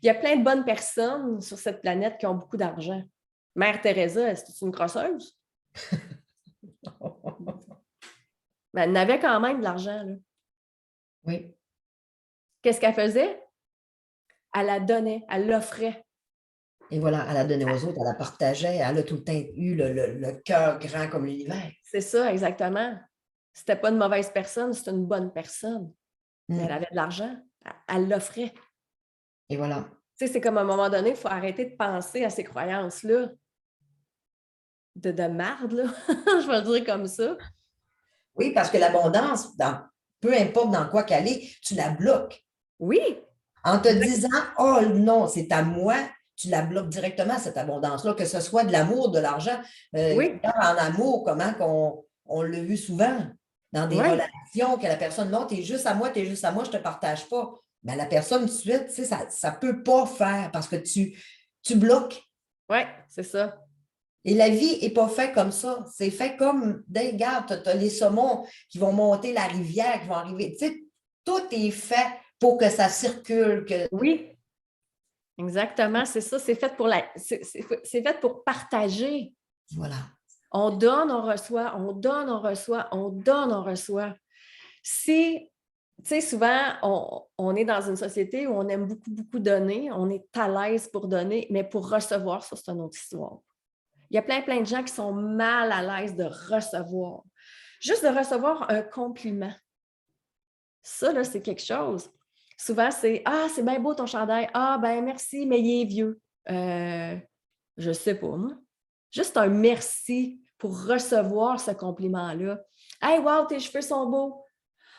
Il y a plein de bonnes personnes sur cette planète qui ont beaucoup d'argent. Mère Teresa, est-ce que c'est une crosseuse? Mais elle avait quand même de l'argent. Là. Oui. Qu'est-ce qu'elle faisait? Elle la donnait, elle l'offrait. Et voilà, elle la donnait aux autres, elle la partageait, elle a tout le temps eu le cœur grand comme l'univers. C'est ça, exactement. C'était pas une mauvaise personne, c'était une bonne personne. Mais elle avait de l'argent, elle l'offrait. Et voilà. Tu sais, c'est comme à un moment donné, il faut arrêter de penser à ces croyances-là de marde, là. Je vais le dire comme ça. Oui, parce que l'abondance, peu importe dans quoi qu'elle est, tu la bloques. Oui. En te disant, oh non, c'est à moi, tu la bloques directement, cette abondance-là, que ce soit de l'amour, de l'argent. Oui. En amour, comment on l'a vu souvent dans des relations, que la personne, non, tu es juste à moi, je ne te partage pas. Mais la personne, tout de suite, tu sais, ça ne peut pas faire parce que tu bloques. Oui, c'est ça. Et la vie n'est pas faite comme ça. C'est fait comme, regarde, tu as les saumons qui vont monter la rivière, qui vont arriver. Tu sais, tout est fait pour que ça circule. Oui, exactement, c'est ça. C'est fait pour c'est fait pour partager. Voilà. On donne, on reçoit, on donne, on reçoit, on donne, on reçoit. Si, tu sais, souvent, on est dans une société où on aime beaucoup, beaucoup donner, on est à l'aise pour donner, mais pour recevoir, ça, c'est une autre histoire. Il y a plein de gens qui sont mal à l'aise de recevoir. Juste de recevoir un compliment. Ça, là, c'est quelque chose. Souvent, c'est « Ah, c'est bien beau ton chandail. Ah, ben merci, mais il est vieux. Je sais pas, moi. Juste un merci pour recevoir ce compliment-là. « Hey, wow, tes cheveux sont beaux.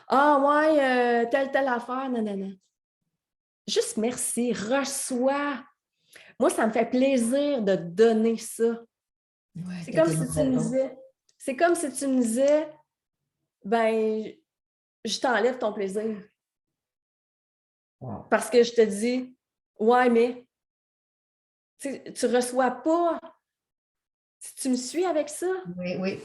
Ah, ouais, telle affaire. Non, non, non. » Juste merci. Reçois. Moi, ça me fait plaisir de donner ça. Ouais, c'est comme si tu me disais, c'est comme si tu me disais, ben, je t'enlève ton plaisir. Wow. Parce que je te dis, ouais, mais tu ne reçois pas. Tu me suis avec ça?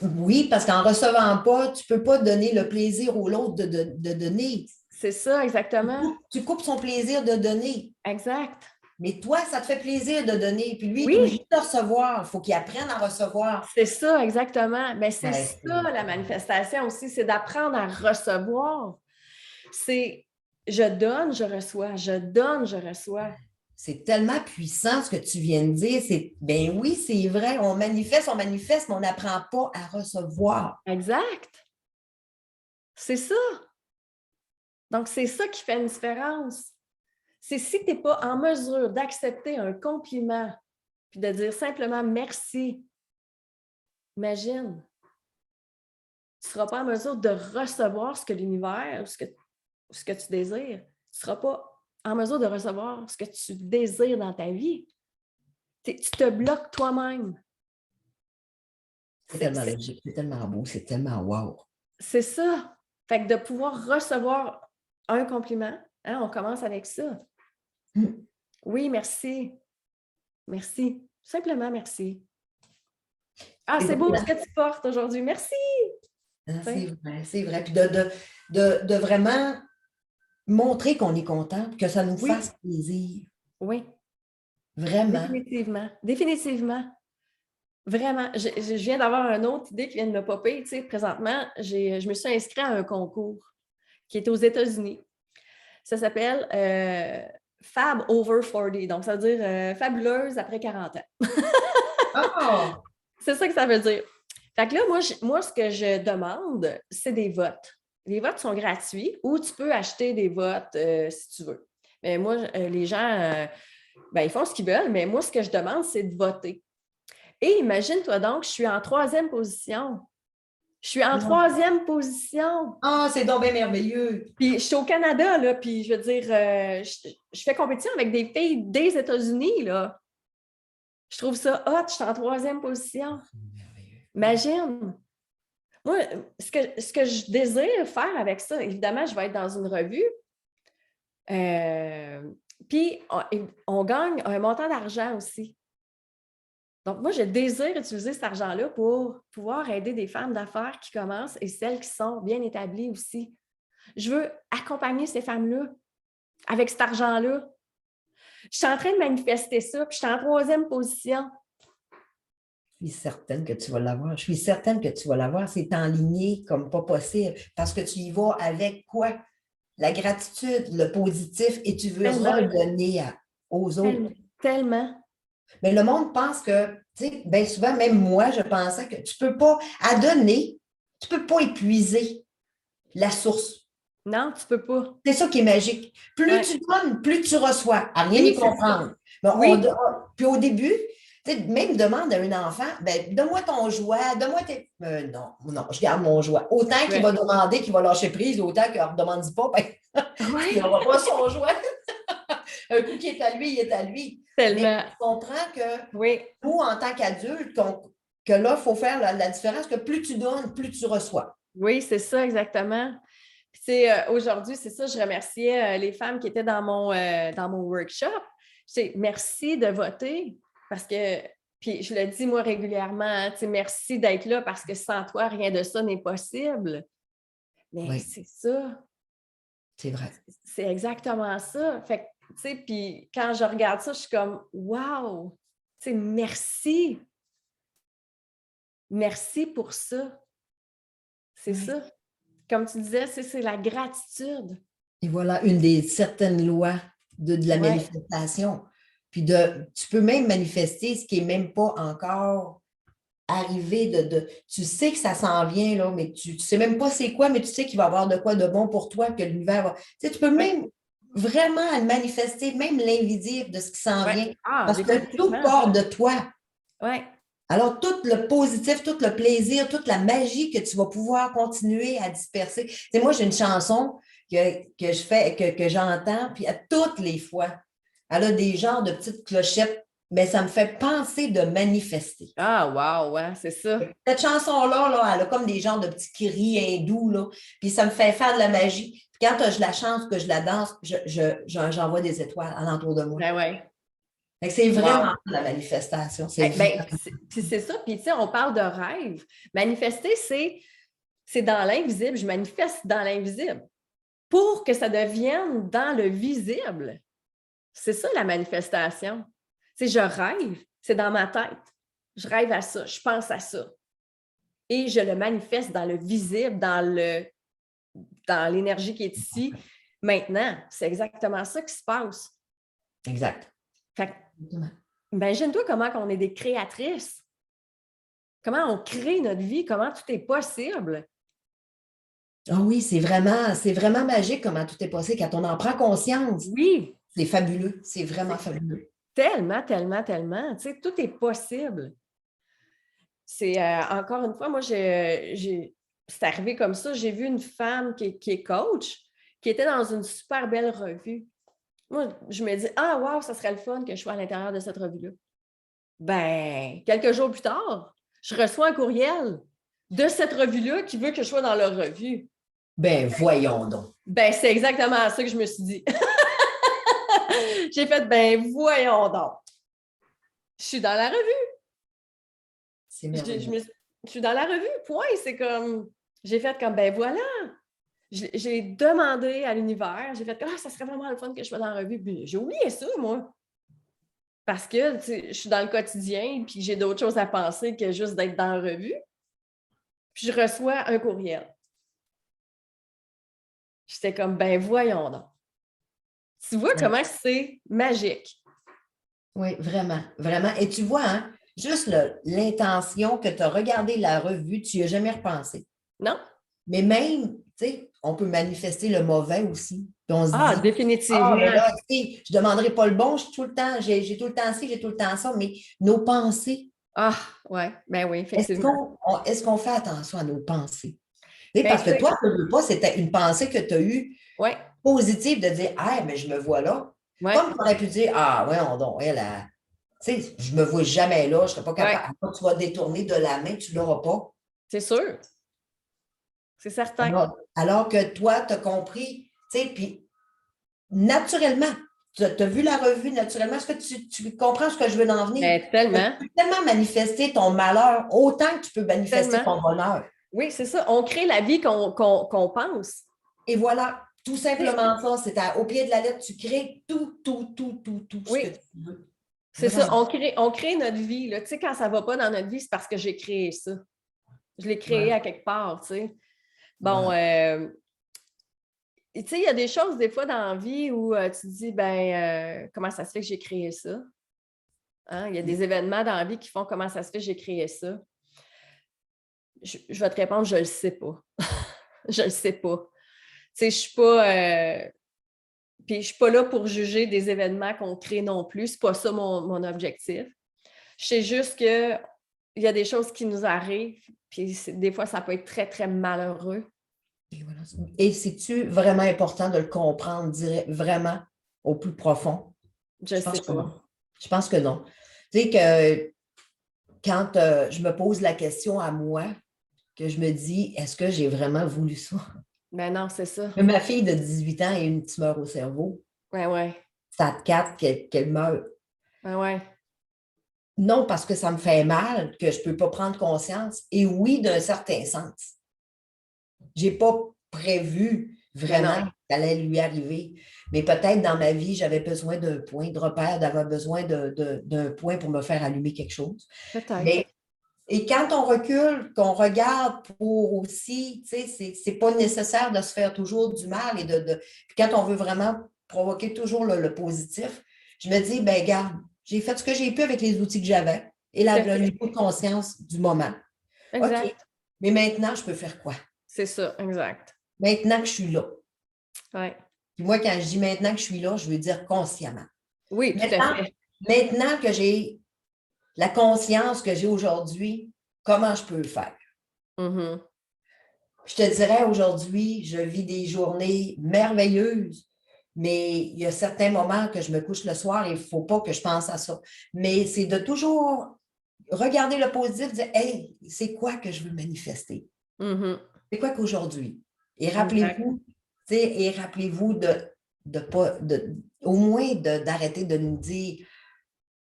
Oui, parce qu'en recevant pas, tu ne peux pas donner le plaisir à l'autre de donner. C'est ça, exactement. Tu coupes son plaisir de donner. Exact. Mais toi, ça te fait plaisir de donner. Puis lui, il est Oui. obligé de recevoir. Il faut qu'il apprenne à recevoir. C'est ça, exactement. Mais c'est Ouais, ça, la manifestation aussi, c'est d'apprendre à recevoir. C'est je donne, je reçois. Je donne, je reçois. C'est tellement puissant ce que tu viens de dire. Ben oui, c'est vrai. On manifeste, mais on n'apprend pas à recevoir. Exact. C'est ça. Donc, c'est ça qui fait une différence. C'est si tu n'es pas en mesure d'accepter un compliment puis de dire simplement merci, imagine, tu ne seras pas en mesure de recevoir ce que l'univers, ce que tu désires. Tu ne seras pas en mesure de recevoir ce que tu désires dans ta vie. Tu te bloques toi-même. C'est tellement logique, c'est tellement beau, c'est tellement wow. C'est ça. Fait que de pouvoir recevoir un compliment, hein, on commence avec ça. Oui, merci. Merci. Simplement merci. Ah, c'est beau ce que tu portes aujourd'hui. Merci. C'est vrai, c'est vrai. Puis de vraiment montrer qu'on est content, que ça nous fasse plaisir. Oui. Vraiment. Définitivement. Définitivement. Vraiment. Je viens d'avoir une autre idée qui vient de me popper. Tu sais, présentement, je me suis inscrite à un concours qui est aux États-Unis. Ça s'appelle Fab Over 40. Donc, ça veut dire fabuleuse après 40 ans. Oh! C'est ça que ça veut dire. Fait que là, moi, ce que je demande, c'est des votes. Les votes sont gratuits ou tu peux acheter des votes si tu veux. Mais moi, les gens, ils font ce qu'ils veulent, mais moi, ce que je demande, c'est de voter. Et imagine-toi donc, je suis en 3e position. Je suis en 3e position. Ah, c'est donc bien merveilleux. Puis je suis au Canada, là, puis je veux dire, je fais compétition avec des filles des États-Unis, là. Je trouve ça hot, je suis en 3e position. Imagine. Moi, ce que je désire faire avec ça, évidemment, je vais être dans une revue. Puis, on gagne un montant d'argent aussi. Donc, moi, je désire utiliser cet argent-là pour pouvoir aider des femmes d'affaires qui commencent et celles qui sont bien établies aussi. Je veux accompagner ces femmes-là avec cet argent-là. Je suis en train de manifester ça, puis je suis en 3e position. Je suis certaine que tu vas l'avoir. Je suis certaine que tu vas l'avoir. C'est enligné comme pas possible parce que tu y vas avec quoi? La gratitude, le positif et tu veux redonner aux autres. Tellement. Mais le monde pense que, tu sais, bien souvent, même moi, je pensais que tu ne peux pas, à donner, tu ne peux pas épuiser la source. Non, tu ne peux pas. C'est ça qui est magique. Plus tu donnes, plus tu reçois. À rien y comprendre. Puis au début, même demande à un enfant, ben, donne-moi ton joie, donne-moi tes. Non, je garde mon joie. Autant qu'il va demander, qu'il va lâcher prise, autant qu'il ne redemande pas, ben, il n'aura pas son joie. Un coup qui est à lui, il est à lui. Tellement. Mais tu comprends que nous, en tant qu'adultes, que là, il faut faire la différence, que plus tu donnes, plus tu reçois. Oui, c'est ça, exactement. Puis, aujourd'hui, c'est ça, je remerciais les femmes qui étaient dans mon workshop. Merci de voter parce que, puis je le dis moi régulièrement, hein, merci d'être là parce que sans toi, rien de ça n'est possible. Mais c'est ça. C'est vrai. C'est exactement ça. Fait que, tu sais, puis quand je regarde ça, je suis comme, wow, tu sais, merci. Merci pour ça. C'est ça. Comme tu disais, c'est la gratitude. Et voilà une des certaines lois de la manifestation. Puis tu peux même manifester ce qui n'est même pas encore arrivé. Tu sais que ça s'en vient, là, mais tu ne sais même pas c'est quoi, mais tu sais qu'il va y avoir de quoi de bon pour toi, que l'univers va. Tu sais, tu peux même vraiment manifester, même l'invisible de ce qui s'en vient. Parce que tout part de toi. Oui. Alors, tout le positif, tout le plaisir, toute la magie que tu vas pouvoir continuer à disperser. Tu sais, moi, j'ai une chanson que je fais, que j'entends, puis à toutes les fois, elle a des genres de petites clochettes, mais ça me fait penser de manifester. Ah, wow, ouais, c'est ça. Cette chanson-là, là, elle a comme des genres de petits cris hindous, là, puis ça me fait faire de la magie. Puis quand je la chante, que je la danse, j'envoie des étoiles alentour de moi. Ben ouais. C'est vraiment la manifestation. C'est ça. Puis, tu sais, on parle de rêve. Manifester, c'est dans l'invisible. Je manifeste dans l'invisible pour que ça devienne dans le visible. C'est ça, la manifestation. Tu sais, je rêve, c'est dans ma tête. Je rêve à ça, je pense à ça. Et je le manifeste dans le visible, dans l'énergie qui est ici. Maintenant, c'est exactement ça qui se passe. Exact. Fait que, imagine-toi comment on est des créatrices. Comment on crée notre vie, comment tout est possible. Ah oui, c'est vraiment magique comment tout est possible. Quand on en prend conscience, Oui, c'est fabuleux. C'est vraiment c'est fabuleux. tellement, tellement, tellement. Tu sais, tout est possible. C'est encore une fois, moi, c'est arrivé comme ça. J'ai vu une femme qui est coach, qui était dans une super belle revue. Moi, je me dis, ah, wow, ça serait le fun que je sois à l'intérieur de cette revue-là. Ben, quelques jours plus tard, je reçois un courriel de cette revue-là qui veut que je sois dans leur revue. Ben, voyons donc. Ben, c'est exactement ça que je me suis dit. J'ai fait, ben, voyons donc. Je suis dans la revue. C'est Je, je merveilleux. me suis- je suis dans la revue, point. C'est comme, j'ai fait comme, ben voilà. J'ai demandé à l'univers, j'ai fait, ah, ça serait vraiment le fun que je sois dans la revue. Puis j'ai oublié ça, moi. Parce que je suis dans le quotidien, puis j'ai d'autres choses à penser que juste d'être dans la revue. Puis je reçois un courriel. J'étais comme, ben voyons donc. Tu vois Oui, comment c'est magique. oui, vraiment, vraiment. Et tu vois, hein, juste l'intention que tu as regardé la revue, tu n'y as jamais repensé. Non? Mais même, tu sais, on peut manifester le mauvais aussi. Puis on se Ah, dit, ah, mais définitivement. là, tu sais, je ne demanderai pas le bon, je suis tout le temps, j'ai tout le temps ci, j'ai tout le temps ça, mais nos pensées, Ah, ouais, ben oui, est-ce effectivement. qu'on fait attention à nos pensées? Tu sais, Ben, parce tu que sais, toi, tu ne veux pas, c'était une pensée que tu as eue ouais, positive de dire, ah, mais je me vois là. ouais, Comme tu aurais pu dire, ah, ouais, donc, tu sais, je ne me vois jamais là, je ne serais pas ouais, capable. Alors, tu vas détourner de la main, tu ne l'auras pas. c'est sûr. C'est certain. Alors que toi, tu as compris, tu sais, puis naturellement, tu as vu la revue naturellement. Est-ce que tu comprends ce que je veux en venir? Ben, tellement, Tu peux tellement manifester ton malheur autant que tu peux manifester tellement. ton bonheur. Oui, c'est ça. On crée la vie qu'on pense. Et voilà, tout Tu sais, simplement ça. C'est au pied de la lettre, tu crées tout ce que oui, tu veux. c'est ça. Vraiment. On crée notre vie. Là. Tu sais, quand ça ne va pas dans notre vie, c'est parce que j'ai créé ça. Je l'ai créé Ouais. à quelque part, tu sais. Bon, Voilà. tu sais, il y a des choses, des fois, dans la vie où tu te dis, ben, comment ça se fait que j'ai créé ça? Hein? Il y a des événements dans la vie qui font comment ça se fait que j'ai créé ça. Je vais te répondre, je ne le sais pas. Je ne le sais pas. Tu sais, je suis pas. Puis je suis pas là pour juger des événements qu'on crée non plus. C'est pas ça mon objectif. Je sais juste que il y a des choses qui nous arrivent, puis des fois, ça peut être très, très malheureux. Et voilà. Et c'est-tu vraiment important de le comprendre vraiment au plus profond? Je Je ne pense sais que pas. non. Je pense que non. Tu sais que quand je me pose la question à moi, que je me dis, est-ce que j'ai vraiment voulu ça? Ben non, c'est ça. Ma fille de 18 ans a une tumeur au cerveau. Ouais, ouais. Stade 4, qu'elle meurt. Ouais, ouais. Non, parce que ça me fait mal, que je ne peux pas prendre conscience. Et oui, d'un certain sens. Je n'ai pas prévu Ben vraiment non. qu'elle allait lui arriver. Mais peut-être dans ma vie, j'avais besoin d'un point de repère, d'avoir besoin d'un point pour me faire allumer quelque chose. Peut-être. Mais, et quand on recule, qu'on regarde pour aussi, tu sais, c'est pas nécessaire de se faire toujours du mal et puis quand on veut vraiment provoquer toujours le positif, je me dis, ben garde, j'ai fait ce que j'ai pu avec les outils que j'avais et Tout à le fait. niveau de conscience du moment. OK, Exact. mais maintenant, je peux faire quoi? C'est ça, exact. Maintenant que je suis là. Ouais. Puis moi, quand je dis maintenant que je suis là, je veux dire consciemment. Oui, tout à Maintenant, fait. maintenant que j'ai la conscience que j'ai aujourd'hui, comment je peux le faire? Mhm. Je te dirais aujourd'hui, je vis des journées merveilleuses, mais il y a certains moments que je me couche le soir et il ne faut pas que je pense à ça. Mais c'est de toujours regarder le positif, dire, hey, c'est quoi que je veux manifester? Mhm. C'est quoi qu'aujourd'hui? Et Exact. rappelez-vous, de pas, au moins d'arrêter de nous dire,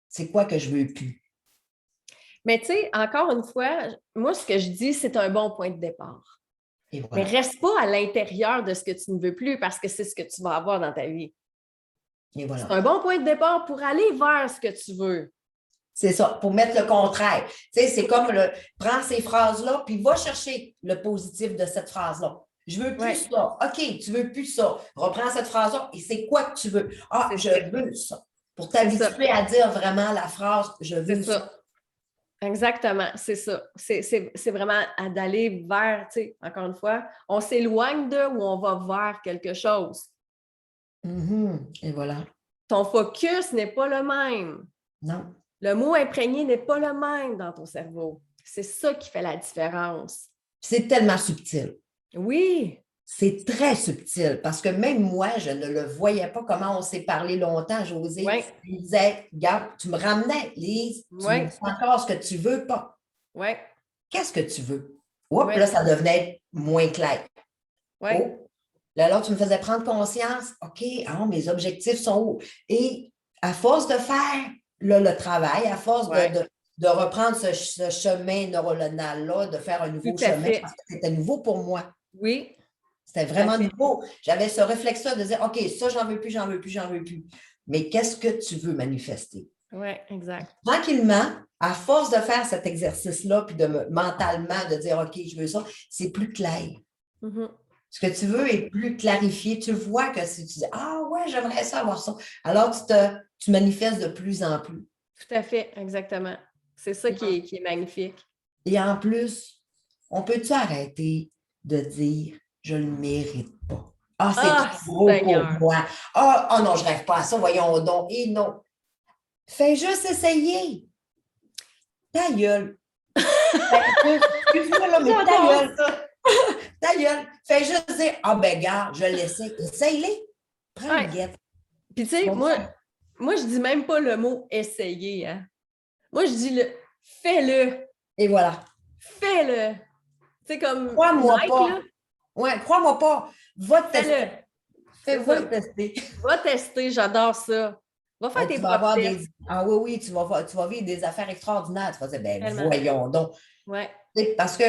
c'est quoi que je veux plus? Mais tu sais, encore une fois, moi, ce que je dis, c'est un bon point de départ. Et Mais voilà. reste pas à l'intérieur de ce que tu ne veux plus parce que c'est ce que tu vas avoir dans ta vie. Et C'est voilà. un bon point de départ pour aller vers ce que tu veux. C'est ça, pour mettre le contraire. Tu sais, c'est comme prends ces phrases-là, puis va chercher le positif de cette phrase-là. Je veux plus Oui, ça. OK, tu veux plus ça. Reprends cette phrase-là et c'est quoi que tu veux? Ah, c'est je ça. veux ça. Pour C'est ça. t'habituer à dire vraiment la phrase je C'est veux ça. ça. Exactement, c'est ça. C'est vraiment d'aller vers, tu sais, encore une fois, on s'éloigne de ou on va vers quelque chose. Et voilà. Ton focus n'est pas le même. Non. Le mot imprégné n'est pas le même dans ton cerveau. C'est ça qui fait la différence. C'est tellement subtil. Oui. C'est très subtil parce que même moi, je ne le voyais pas comment on s'est parlé longtemps, Josée. Oui. Je lui disais, regarde, tu me ramenais, Lise, tu me Oui. dis encore ce que tu veux pas. Oui. Qu'est-ce que tu veux? Oups, Oui. là, ça devenait moins clair. Oui. Oh, là, alors, tu me faisais prendre conscience. OK, ah, mes objectifs sont où? Et à force de faire le travail, à force Oui. de reprendre ce chemin neuronal-là, de faire un nouveau Tout à chemin, fait. parce que c'était nouveau pour moi. Oui. C'était Tout à vraiment fait. nouveau. J'avais ce réflexe-là de dire, OK, ça, j'en veux plus, j'en veux plus, j'en veux plus. Mais qu'est-ce que tu veux manifester? Oui, exact. Tranquillement, à force de faire cet exercice-là, puis mentalement de dire, OK, je veux ça, c'est plus clair. Ce que tu veux est plus clarifié. Tu vois que si tu dis, ah ouais, j'aimerais ça avoir ça, alors tu manifestes de plus en plus. Tout à fait, exactement. C'est ça qui est magnifique. Et en plus, on peut-tu arrêter de dire, je ne le mérite pas? Ah, c'est Ah, trop gros pour Seigneur! moi. Ah, oh non, je rêve pas à ça, voyons donc. Et non. Fais juste essayer. Ta gueule. Excuse-moi, là, mais ta J'adore gueule. ça! Ta gueule. Fais juste dire, ah ben, gars, je l'essaie. Essaye-les. Prends Ouais. une guette. Puis, tu sais, moi, je dis même pas le mot essayer. Hein. Moi, je dis fais-le. Et voilà. Fais-le. Tu sais, comme Crois-moi Nike, là, pas. Ouais, crois-moi pas. Va tester. fais-le. C'est Va ça. le tester. Va tester, j'adore ça. Va faire tes Tu vas propres avoir tests. des. Ah oui, oui, tu vas vivre des affaires extraordinaires. Tu vas dire, ben Tellement. voyons donc. Ouais. Parce que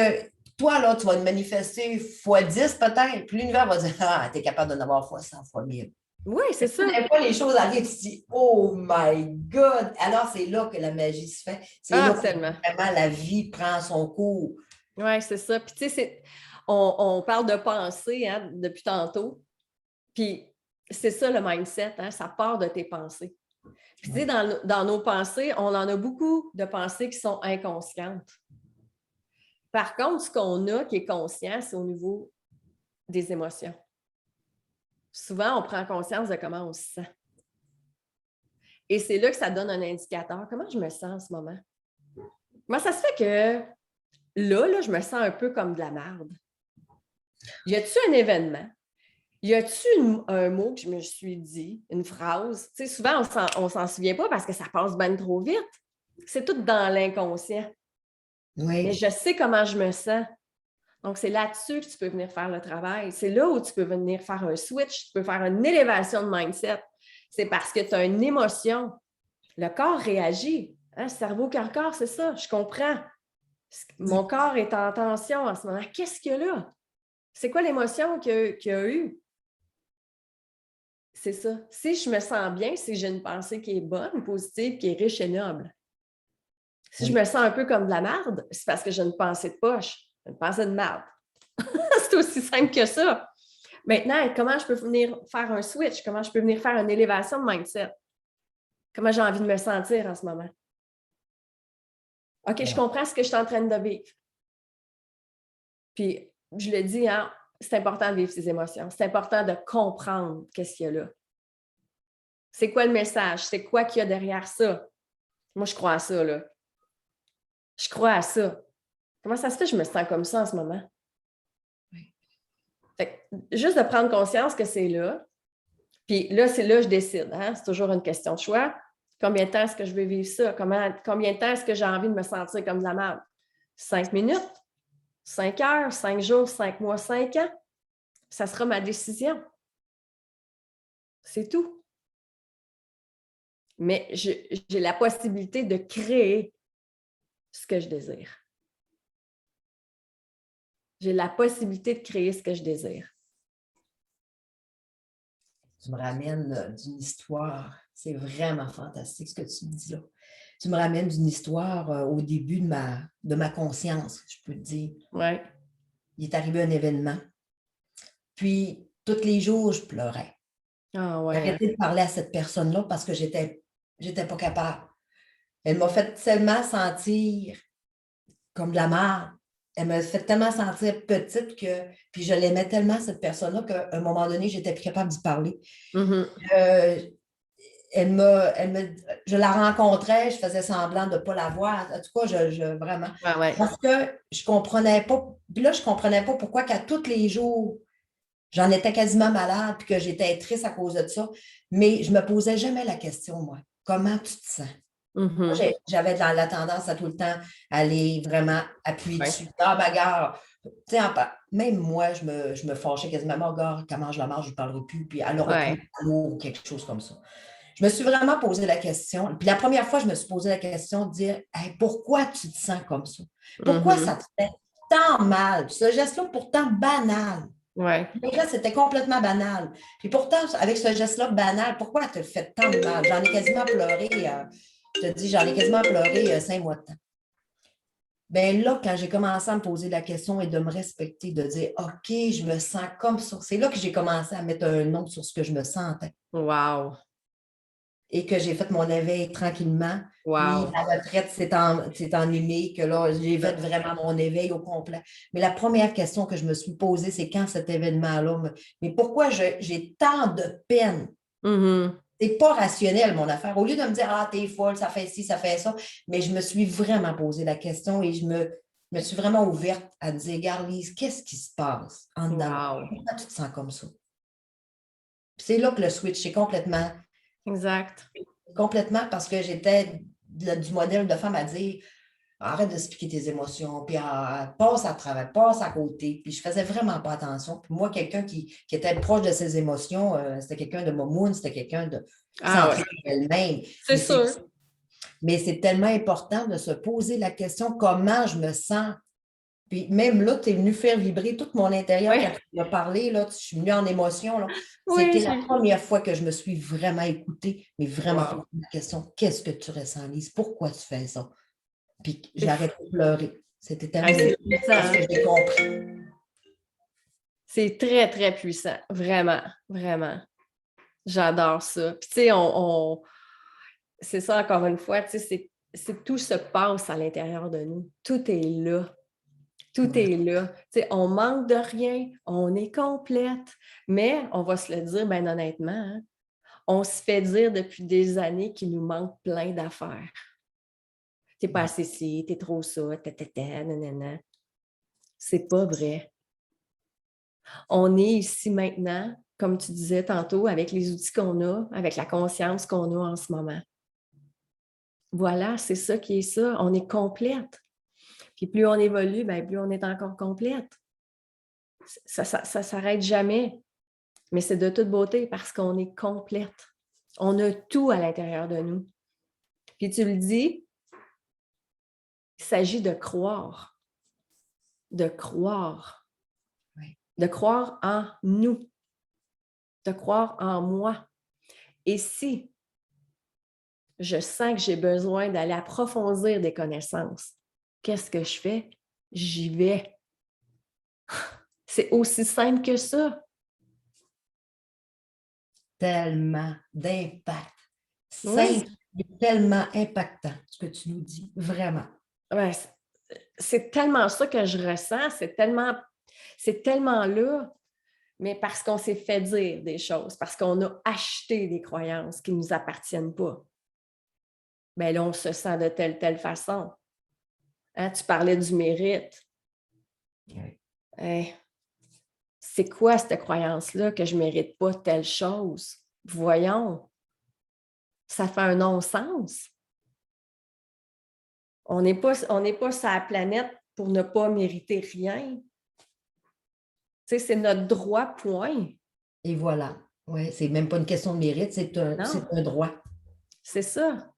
toi, là, tu vas te manifester x10 peut-être. Puis l'univers va dire, ah, tu es capable d'en avoir x100, x1000. Oui, c'est ça. Des fois, les choses arrivent, tu te dis, oh my God! Alors, c'est là que la magie se fait. C'est Ah, là que tellement. vraiment la vie prend son cours. Oui, c'est ça. Puis, tu sais, on parle de pensée hein, depuis tantôt. Puis, c'est ça le mindset, hein, ça part de tes pensées. Puis, tu sais, dans nos pensées, on en a beaucoup de pensées qui sont inconscientes. Par contre, ce qu'on a qui est conscient, c'est au niveau des émotions. Souvent, on prend conscience de comment on se sent. Et c'est là que ça donne un indicateur. Comment je me sens en ce moment? Comment ça se fait que là, je me sens un peu comme de la merde? Y a-t-il un événement? Y a-t-il un mot que je me suis dit, une phrase? Tu sais, souvent, on s'en souvient pas parce que ça passe bien trop vite. C'est tout dans l'inconscient. Oui. Mais je sais comment je me sens. Donc, c'est là-dessus que tu peux venir faire le travail. C'est là où tu peux venir faire un switch, tu peux faire une élévation de mindset. C'est parce que tu as une émotion. Le corps réagit. Hein? Cerveau, cœur, c'est ça. Je comprends. Mon corps est en tension en ce moment. Qu'est-ce qu'il y a là? C'est quoi l'émotion qu'il y a eu? C'est ça. Si je me sens bien, c'est que j'ai une pensée qui est bonne, positive, qui est riche et noble. Si je me sens un peu comme de la merde, c'est parce que j'ai une pensée de poche, une pensée de merde. C'est aussi simple que ça. Maintenant, comment je peux venir faire un switch? Comment je peux venir faire une élévation de mindset? Comment j'ai envie de me sentir en ce moment? OK, je comprends ce que je suis en train de vivre. Puis, je le dis, hein, c'est important de vivre ses émotions. C'est important de comprendre qu'est-ce qu'il y a là. C'est quoi le message? C'est quoi qu'il y a derrière ça? Moi, je crois à ça, là. Je crois à ça. Comment ça se fait que je me sens comme ça en ce moment? Fait que, juste de prendre conscience que c'est là. Puis là, c'est là que je décide. Hein? C'est toujours une question de choix. Combien de temps est-ce que je veux vivre ça? Combien de temps est-ce que j'ai envie de me sentir comme de la merde? 5 minutes? 5 heures? 5 jours? 5 mois? 5 ans? Ça sera ma décision. C'est tout. Mais j'ai la possibilité de créer ce que je désire. J'ai la possibilité de créer ce que je désire. Tu me ramènes d'une histoire. C'est vraiment fantastique ce que tu me dis là. Tu me ramènes d'une histoire au début de ma conscience, je peux te dire. Oui. Il est arrivé un événement. Puis, tous les jours, je pleurais. Ah ouais. J'ai arrêté de parler à cette personne-là parce que j'étais pas capable. Elle m'a fait tellement sentir comme de la merde. Elle m'a fait tellement sentir petite que, puis je l'aimais tellement, cette personne-là, qu'à un moment donné, j'étais plus capable d'y parler. Mhm. Euh, je la rencontrais, je faisais semblant de ne pas la voir. En tout cas, vraiment. Ouais, ouais. Parce que je comprenais pas. Puis là, je ne comprenais pas pourquoi qu'à tous les jours, j'en étais quasiment malade, puis que j'étais triste à cause de ça. Mais je ne me posais jamais la question, moi. Comment tu te sens? Mhm. J'avais la tendance à tout le temps aller vraiment appuyer Ouais. dessus. Ah, bagarre. Tu sais, même moi, je me fâchais quasiment. Oh, gars, comment je la mange, je ne parlerai plus. Puis elle aurait pris Ouais. le mot ou quelque chose comme ça. Je me suis vraiment posé la question. Puis la première fois, je me suis posé la question de dire hey, pourquoi tu te sens comme ça? Pourquoi Mhm. ça te fait tant mal? Puis ce geste-là, pourtant banal. Ouais. Déjà, c'était complètement banal. Puis pourtant, avec ce geste-là banal, pourquoi te fait tant de mal? J'en ai quasiment pleuré, je te dis, j'en ai quasiment pleuré 5 mois de temps. Bien là, quand j'ai commencé à me poser la question et de me respecter, de dire OK, je me sens comme ça, c'est là que j'ai commencé à mettre un nom sur ce que je me sentais Wow. et que j'ai fait mon éveil tranquillement. Puis Wow. la retraite s'est enlumée, que là, j'ai fait vraiment mon éveil au complet. Mais la première question que je me suis posée, c'est quand cet événement-là, mais pourquoi j'ai tant de peine? Mhm. C'est pas rationnel, mon affaire. Au lieu de me dire, ah, t'es folle, ça fait ci, ça fait ça, mais je me suis vraiment posé la question et me suis vraiment ouverte à dire, regarde, Lise, qu'est-ce qui se passe en dedans? Wow. Pourquoi tu te sens comme ça? Puis c'est là que le switch est Exact. complètement parce que j'étais du modèle de femme à dire, arrête d'expliquer tes émotions, puis passe à travers, passe à côté. Puis je faisais vraiment pas attention. Puis moi, quelqu'un qui était proche de ses émotions, c'était quelqu'un de momoun, c'était quelqu'un de Ah centré ouais. sur elle-même. C'est sûr. Mais c'est tellement important de se poser la question comment je me sens. Puis même là, tu es venu faire vibrer tout mon intérieur Oui. quand tu m'as parlé, là, je suis venue en émotion. Là. Oui, C'était la première fois que je me suis vraiment écoutée, mais vraiment posé wow. la question qu'est-ce que tu ressens, Lise? Pourquoi tu fais ça? Puis C'est j'ai fou. arrêté de pleurer. C'était Hey, tellement c'est puissant, parce hein? que j'ai compris. C'est très, très puissant. Vraiment, vraiment. J'adore ça. Puis, tu sais, c'est ça, encore une fois, tu sais, tout se passe à l'intérieur de nous. Tout est là. Tout Ouais. est là. Tu sais, on manque de rien. On est complète. Mais, on va se le dire, bien honnêtement, hein, on se fait dire depuis des années qu'il nous manque plein d'affaires. T'es pas assez ci, t'es trop ça, nanana. C'est pas vrai. On est ici maintenant, comme tu disais tantôt, avec les outils qu'on a, avec la conscience qu'on a en ce moment. Voilà, c'est ça qui est ça. On est complète. Puis plus on évolue, bien, plus on est encore complète. Ça s'arrête jamais. Mais c'est de toute beauté parce qu'on est complète. On a tout à l'intérieur de nous. Puis tu le dis, il s'agit de croire. De croire. Oui. De croire en nous. De croire en moi. Et si je sens que j'ai besoin d'aller approfondir des connaissances, qu'est-ce que je fais? J'y vais. C'est aussi simple que ça. Tellement d'impact. Oui. Simple, mais tellement impactant, ce que tu nous dis. Vraiment. Ouais, c'est tellement ça que je ressens. C'est tellement là, mais parce qu'on s'est fait dire des choses, parce qu'on a acheté des croyances qui ne nous appartiennent pas. Bien là, on se sent de telle façon. Hein, tu parlais du mérite. Oui. Hey, c'est quoi cette croyance-là que je ne mérite pas telle chose? Voyons, ça fait un non-sens. On n'est pas sur la planète pour ne pas mériter rien. Tu sais, c'est notre droit, point. Et voilà. Oui, c'est même pas une question de mérite, c'est Non, un droit. c'est ça.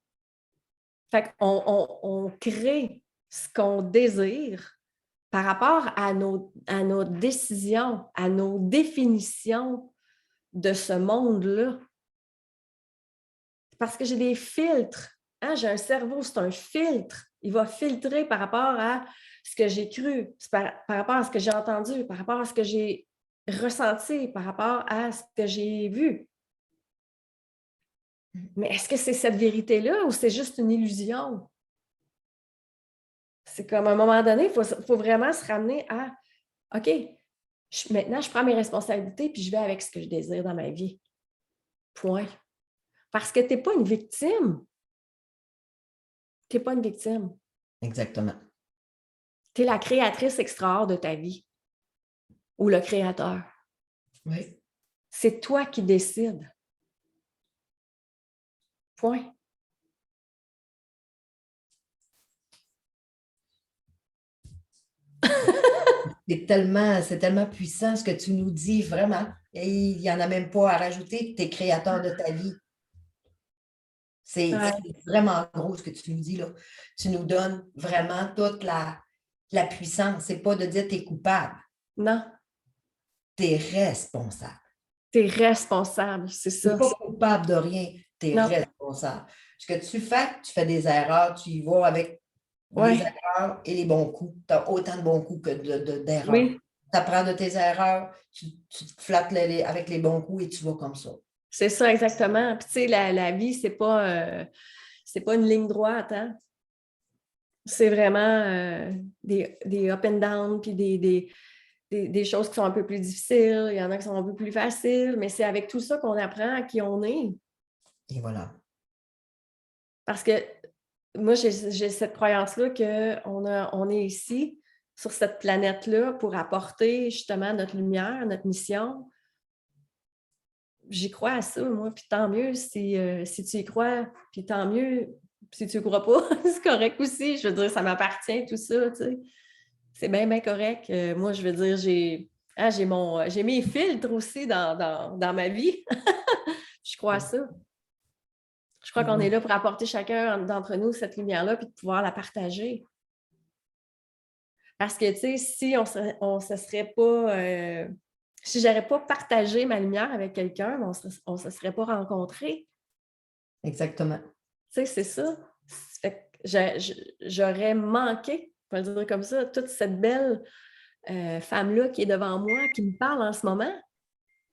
Fait qu'on crée ce qu'on désire par rapport à nos décisions, à nos définitions de ce monde-là. Parce que j'ai des filtres. Hein? J'ai un cerveau, c'est un filtre. Il va filtrer par rapport à ce que j'ai cru, par rapport à ce que j'ai entendu, par rapport à ce que j'ai ressenti, par rapport à ce que j'ai vu. Mais est-ce que c'est cette vérité-là ou c'est juste une illusion? C'est comme à un moment donné, il faut vraiment se ramener à OK, maintenant, je prends mes responsabilités puis je vais avec ce que je désire dans ma vie. Point. Parce que tu n'es pas une victime. Tu n'es pas une victime. Exactement. Tu es la créatrice extraordinaire de ta vie ou le créateur. Oui. C'est toi qui décides. Point. C'est tellement puissant ce que tu nous dis, vraiment. Et il n'y en a même pas à rajouter. Tu es créateur de ta vie. C'est Ouais. vraiment gros ce que tu nous dis là. Tu nous donnes vraiment toute la puissance. C'est pas de dire que tu es coupable. Non. Tu es responsable. Tu es responsable, c'est Tu n'es ça. pas coupable de rien. Tu es Non. responsable. Ce que tu fais des erreurs, tu y vas avec les Ouais. erreurs et les bons coups. Tu as autant de bons coups que d'erreurs. Oui, Tu apprends de tes erreurs, tu te flattes avec les bons coups et tu vas comme ça. c'est ça exactement. Puis tu sais, la vie, c'est pas une ligne droite, hein? C'est vraiment des up and down, puis des choses qui sont un peu plus difficiles, il y en a qui sont un peu plus faciles, mais c'est avec tout ça qu'on apprend à qui on est. Et voilà. Parce que moi, j'ai cette croyance-là qu'on est ici, sur cette planète-là, pour apporter justement notre lumière, notre mission. J'y crois à ça, moi, puis tant mieux si tu y crois, puis tant mieux si tu y crois pas, c'est correct aussi. Je veux dire, ça m'appartient, tout ça, tu sais. C'est bien, bien correct. Moi, je veux dire, j'ai mes filtres aussi dans ma vie. Je crois à ça. Je crois qu'on est là pour apporter chacun d'entre nous cette lumière-là puis de pouvoir la partager. Parce que, tu sais, si on se serait pas... si j'aurais pas partagé ma lumière avec quelqu'un, on ne se serait pas rencontrés. Exactement. Tu sais, c'est ça. Fait que j'aurais manqué, on va le dire comme ça, toute cette belle femme-là qui est devant moi, qui me parle en ce moment.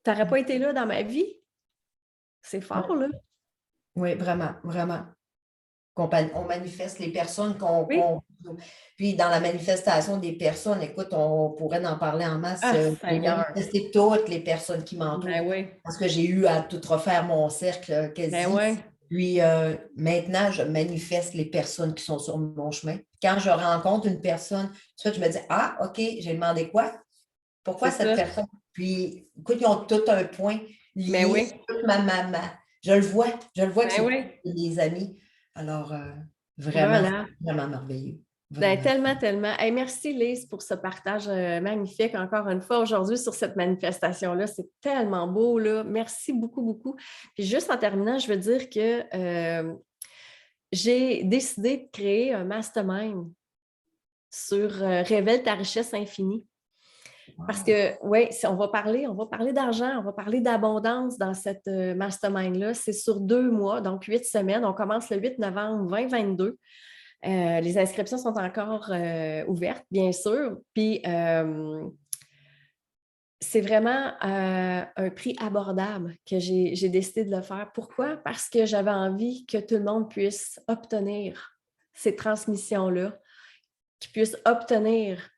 Tu n'aurais pas été là dans ma vie. C'est fort, là. Oui, vraiment, vraiment. On manifeste les personnes Oui. Puis dans la manifestation des personnes, écoute, on pourrait en parler en masse. Ah, J'ai Seigneur. manifesté toutes les personnes qui m'entourent Ben oui. parce que j'ai eu à tout refaire mon cercle Ben quasi. oui. Puis maintenant, je manifeste les personnes qui sont sur mon chemin. Quand je rencontre une personne, je me dis, ah, OK, j'ai demandé quoi? Pourquoi C'est cette ça. personne? Puis, écoute, ils ont tout un point Ben lié oui. sur toute ma maman. Je le vois que Ben c'est oui. des amis. Alors, vraiment, Voilà. c'est vraiment merveilleux. Ben, Vraiment. tellement, tellement. Hey, merci, Lise, pour ce partage magnifique encore une fois aujourd'hui sur cette manifestation-là. C'est tellement beau, là. Merci beaucoup, beaucoup. Puis juste en terminant, je veux dire que j'ai décidé de créer un mastermind sur Révèle ta richesse infinie. Parce que, oui, on va parler d'argent, on va parler d'abondance dans cette mastermind-là. C'est sur 2 mois, donc 8 semaines. On commence le 8 novembre 2022. Les inscriptions sont encore ouvertes, bien sûr. Puis, c'est vraiment un prix abordable que j'ai décidé de le faire. Pourquoi? Parce que j'avais envie que tout le monde puisse obtenir ces transmissions-là, qu'ils puissent obtenir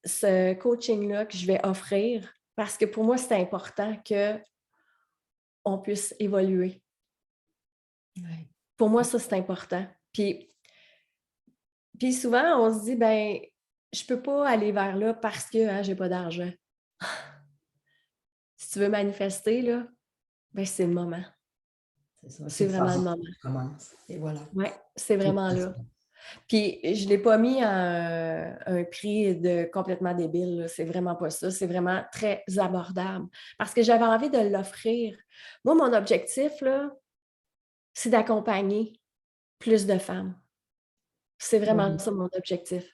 ce coaching-là que je vais offrir. Parce que pour moi, c'est important qu'on puisse évoluer. Ouais. Pour moi, ça, c'est important. Puis souvent, on se dit, ben, je ne peux pas aller vers là parce que je n'ai pas d'argent. Si tu veux manifester, là, ben, c'est le moment. C'est ça, C'est c'est vraiment le fort. moment. Ça commence. Et voilà. Oui, c'est Tout vraiment à là. fait. Puis, je ne l'ai pas mis à un prix complètement débile, là. C'est vraiment pas ça. C'est vraiment très abordable. Parce que j'avais envie de l'offrir. Moi, mon objectif, là, c'est d'accompagner plus de femmes. C'est vraiment Oui. ça mon objectif.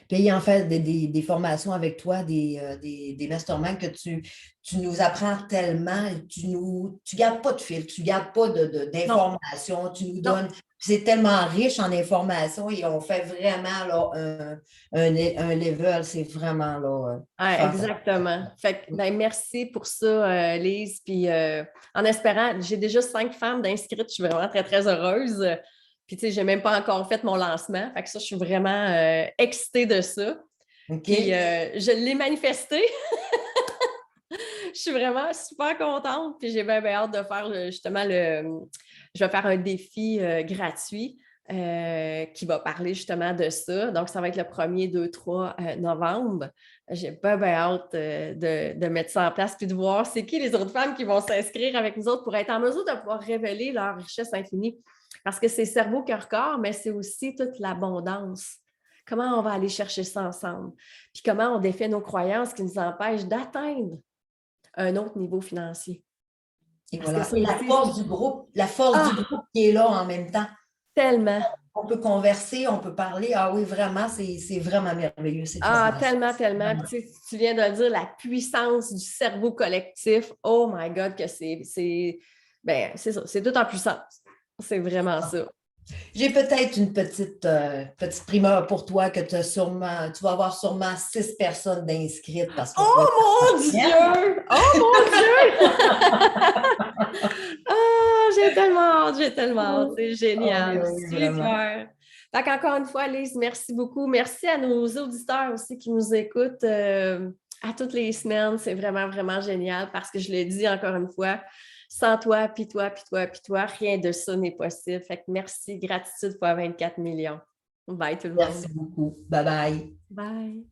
Puis, ayant fait des formations avec toi, des masterminds que tu nous apprends tellement, tu gardes pas de fil, tu gardes pas Non, d'informations, tu nous non. donnes Puis c'est tellement riche en informations et on fait vraiment là, un level. C'est vraiment là, Ouais, fantastique. exactement. Fait que, ben, merci pour ça, Lise. Puis en espérant, j'ai déjà 5 femmes d'inscrites. Je suis vraiment très, très heureuse. Puis, tu sais, je n'ai même pas encore fait mon lancement. Fait que ça, je suis vraiment excitée de ça. OK? Puis, je l'ai manifesté. Je suis vraiment super contente. Puis, j'ai bien, bien hâte de faire justement je vais faire un défi gratuit qui va parler justement de ça. Donc, ça va être le 1er, 2, 3 novembre. J'ai bien, bien hâte de mettre ça en place puis de voir c'est qui les autres femmes qui vont s'inscrire avec nous autres pour être en mesure de pouvoir révéler leur richesse infinie. Parce que c'est cerveau, cœur, corps, mais c'est aussi toute l'abondance. Comment on va aller chercher ça ensemble? Puis comment on défait nos croyances qui nous empêchent d'atteindre un autre niveau financier. Et Parce que voilà. ça Et la aussi, force du groupe, la force du groupe qui est là en même temps. tellement. On peut converser, on peut parler. Ah oui, vraiment, c'est vraiment merveilleux cette formation. Tellement, tellement. Puis, tu viens de le dire, la puissance du cerveau collectif. Oh my God, que c'est ça, c'est tout en puissance. C'est vraiment ça. J'ai peut-être une petite primeur pour toi que tu vas avoir sûrement 6 personnes d'inscrites parce que Oh mon Dieu! Oh mon Dieu! J'ai tellement hâte, j'ai tellement hâte. C'est génial. Oui, oui, vraiment. Super. Fait qu'encore une fois, Lise, merci beaucoup. Merci à nos auditeurs aussi qui nous écoutent à toutes les semaines. C'est vraiment, vraiment génial parce que je le dis encore une fois, sans toi, puis toi, puis toi, puis toi, rien de ça n'est possible. Fait que merci, gratitude fois 24 millions. Bye tout le monde. Merci beaucoup. Bye bye. Bye.